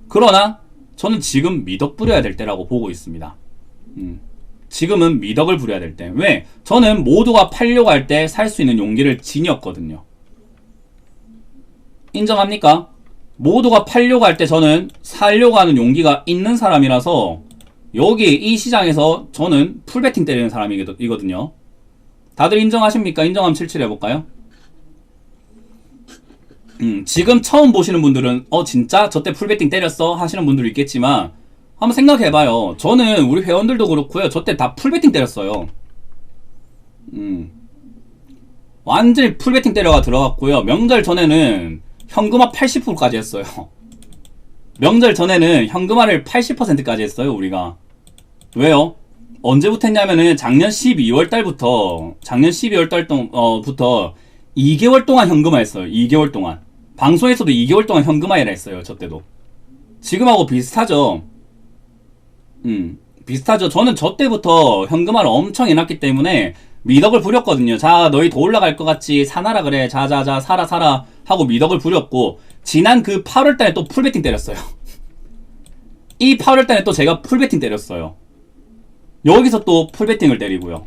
그러나 저는 지금 미덕 부려야 될 때라고 보고 있습니다. 지금은 미덕을 부려야 될 때. 왜? 저는 모두가 팔려고 할 때 살 수 있는 용기를 지녔거든요. 인정합니까? 모두가 팔려고 할 때 저는 살려고 하는 용기가 있는 사람이라서 여기 이 시장에서 저는 풀베팅 때리는 사람이거든요. 다들 인정하십니까? 인정하면 77 해볼까요? 지금 처음 보시는 분들은 진짜 저때 풀베팅 때렸어? 하시는 분들도 있겠지만 한번 생각해봐요. 저는 우리 회원들도 그렇고요. 저때 다 풀베팅 때렸어요. 완전히 풀베팅 때려가 들어갔고요. 명절 전에는 현금화 80%까지 했어요. 명절 전에는 현금화를 80%까지 했어요, 우리가. 왜요? 언제부터 했냐면은 작년 12월 달부터, 부터 2개월 동안 현금화 했어요. 2개월 동안. 방송에서도 2개월 동안 현금화를 했어요, 저 때도. 지금하고 비슷하죠? 비슷하죠? 저는 저 때부터 현금화를 엄청 해놨기 때문에 미덕을 부렸거든요. 자, 너희 더 올라갈 것 같지? 사나라 그래. 자자자, 사라 하고 미덕을 부렸고, 지난 그 8월달에 또 풀베팅 때렸어요. 이 8월달에 또 제가 풀베팅 때렸어요. 여기서 또 풀베팅을 때리고요.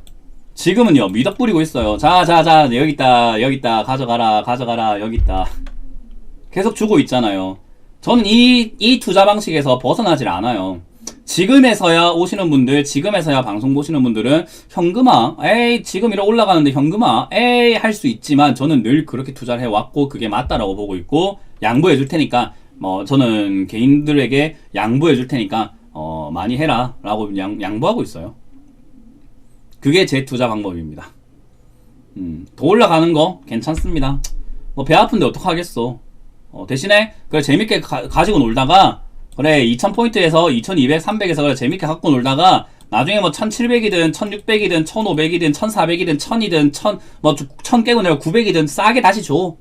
지금은요, 미덕 부리고 있어요. 자자자, 여기있다 가져가라 여기있다. 계속 주고 있잖아요. 저는 이 투자 방식에서 벗어나질 않아요. 지금에서야 오시는 분들, 지금에서야 방송 보시는 분들은 현금화, 에이 지금 이렇게 올라가는데 현금화, 에이 할 수 있지만 저는 늘 그렇게 투자를 해왔고 그게 맞다라고 보고 있고, 양보해 줄 테니까 저는 개인들에게 양보해 줄 테니까 많이 해라 라고 양보하고 있어요. 그게 제 투자 방법입니다. 더 올라가는 거 괜찮습니다. 배 아픈데 어떡하겠어. 대신에 그래 재밌게 가지고 놀다가, 그래 2000포인트에서 2200, 300에서 그래 재밌게 갖고 놀다가 나중에 1700이든 1600이든 1500이든 1400이든 1000이든 1000 깨고 내가 900이든 싸게 다시 줘.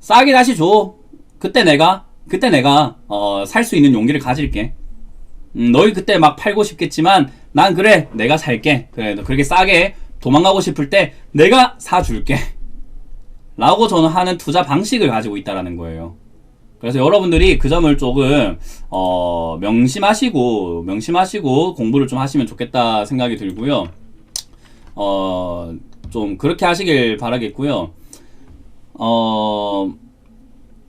싸게 다시 줘. 그때 내가 살 수 있는 용기를 가질게. 너희 그때 막 팔고 싶겠지만 난 그래 내가 살게. 그래 너 그렇게 싸게 도망가고 싶을 때 내가 사줄게 라고 저는 하는 투자 방식을 가지고 있다라는 거예요. 그래서 여러분들이 그 점을 조금 명심하시고 공부를 좀 하시면 좋겠다 생각이 들고요. 좀 그렇게 하시길 바라겠고요.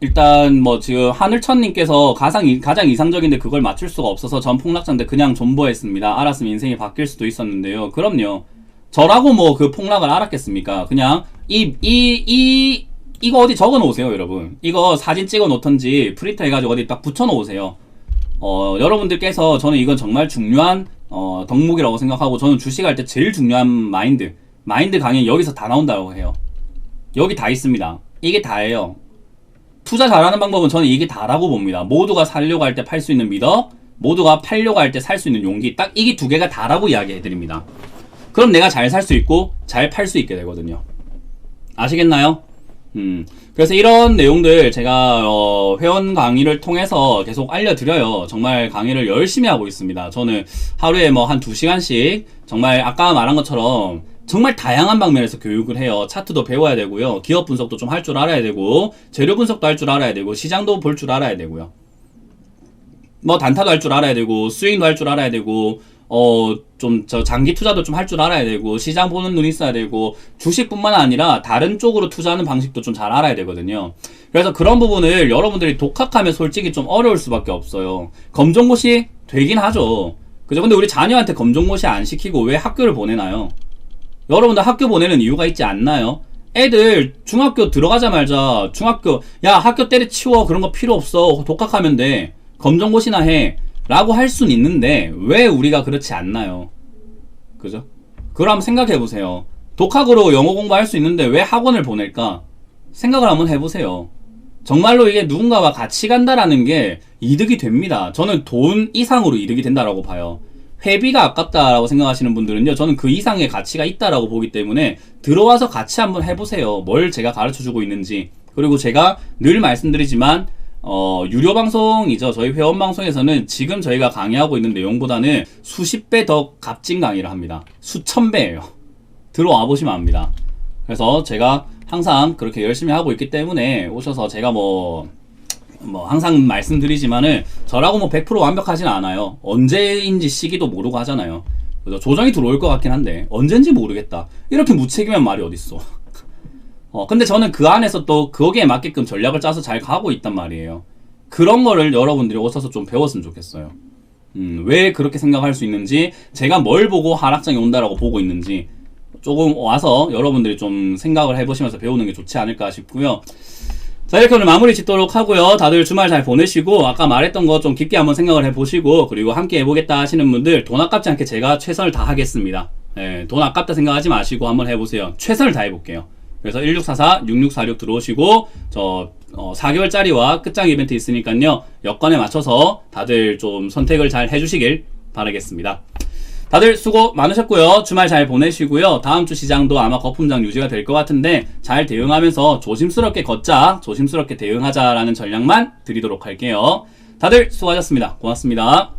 일단 지금 하늘천님께서 가장 이상적인데 그걸 맞출 수가 없어서 전 폭락자인데 그냥 존버했습니다. 알았으면 인생이 바뀔 수도 있었는데요. 그럼요. 저라고 그 폭락을 알았겠습니까? 그냥 이거 어디 적어 놓으세요, 여러분. 이거 사진 찍어 놓던지 프린터 해가지고 어디 딱 붙여 놓으세요. 여러분들께서, 저는 이건 정말 중요한 덕목이라고 생각하고, 저는 주식할 때 제일 중요한 마인드 강의 여기서 다 나온다고 해요. 여기 다 있습니다. 이게 다예요. 투자 잘하는 방법은 저는 이게 다라고 봅니다. 모두가 살려고 할 때 팔 수 있는 미덕, 모두가 팔려고 할 때 살 수 있는 용기, 딱 이게 두 개가 다라고 이야기해드립니다. 그럼 내가 잘 살 수 있고 잘 팔 수 있게 되거든요. 아시겠나요? 그래서 이런 내용들 제가 회원 강의를 통해서 계속 알려드려요. 정말 강의를 열심히 하고 있습니다. 저는 하루에 한 2시간씩 정말 아까 말한 것처럼 정말 다양한 방면에서 교육을 해요. 차트도 배워야 되고요. 기업 분석도 좀 할 줄 알아야 되고, 재료 분석도 할 줄 알아야 되고, 시장도 볼 줄 알아야 되고요. 단타도 할 줄 알아야 되고, 스윙도 할 줄 알아야 되고, 장기 투자도 좀 할 줄 알아야 되고, 시장 보는 눈이 있어야 되고, 주식뿐만 아니라 다른 쪽으로 투자하는 방식도 좀 잘 알아야 되거든요. 그래서 그런 부분을 여러분들이 독학하면 솔직히 좀 어려울 수밖에 없어요. 검정고시 되긴 하죠. 그죠? 근데 우리 자녀한테 검정고시 안 시키고 왜 학교를 보내나요? 여러분들 학교 보내는 이유가 있지 않나요? 애들 중학교 들어가자마자 야 학교 때려치워, 그런 거 필요 없어, 독학하면 돼, 검정고시나 해 라고 할 순 있는데 왜 우리가 그렇지 않나요? 그죠? 그걸 한번 생각해보세요. 독학으로 영어 공부할 수 있는데 왜 학원을 보낼까? 생각을 한번 해보세요. 정말로 이게 누군가와 같이 간다라는 게 이득이 됩니다. 저는 돈 이상으로 이득이 된다라고 봐요. 회비가 아깝다라고 생각하시는 분들은요, 저는 그 이상의 가치가 있다라고 보기 때문에 들어와서 같이 한번 해보세요. 뭘 제가 가르쳐주고 있는지. 그리고 제가 늘 말씀드리지만 유료 방송이죠. 저희 회원 방송에서는 지금 저희가 강의하고 있는 내용보다는 수십 배 더 값진 강의를 합니다. 수천 배예요. 들어와 보시면 압니다. 그래서 제가 항상 그렇게 열심히 하고 있기 때문에 오셔서 제가 항상 말씀드리지만은 저라고 100% 완벽하진 않아요. 언제인지 시기도 모르고 하잖아요. 그래서 조정이 들어올 것 같긴 한데 언젠지 모르겠다, 이렇게 무책임한 말이 어딨어. 근데 저는 그 안에서 또 거기에 맞게끔 전략을 짜서 잘 가고 있단 말이에요. 그런 거를 여러분들이 오셔서 좀 배웠으면 좋겠어요. 왜 그렇게 생각할 수 있는지, 제가 뭘 보고 하락장이 온다라고 보고 있는지 조금 와서 여러분들이 좀 생각을 해보시면서 배우는 게 좋지 않을까 싶고요. 자, 이렇게 오늘 마무리 짓도록 하고요. 다들 주말 잘 보내시고, 아까 말했던 거 좀 깊게 한번 생각을 해보시고, 그리고 함께 해보겠다 하시는 분들 돈 아깝지 않게 제가 최선을 다하겠습니다. 돈 아깝다 생각하지 마시고 한번 해보세요. 최선을 다해볼게요. 그래서 1644, 6646 들어오시고, 4개월짜리와 끝장 이벤트 있으니까요. 여건에 맞춰서 다들 좀 선택을 잘 해주시길 바라겠습니다. 다들 수고 많으셨고요. 주말 잘 보내시고요. 다음 주 시장도 아마 거품장 유지가 될 것 같은데 잘 대응하면서 조심스럽게 걷자, 조심스럽게 대응하자라는 전략만 드리도록 할게요. 다들 수고하셨습니다. 고맙습니다.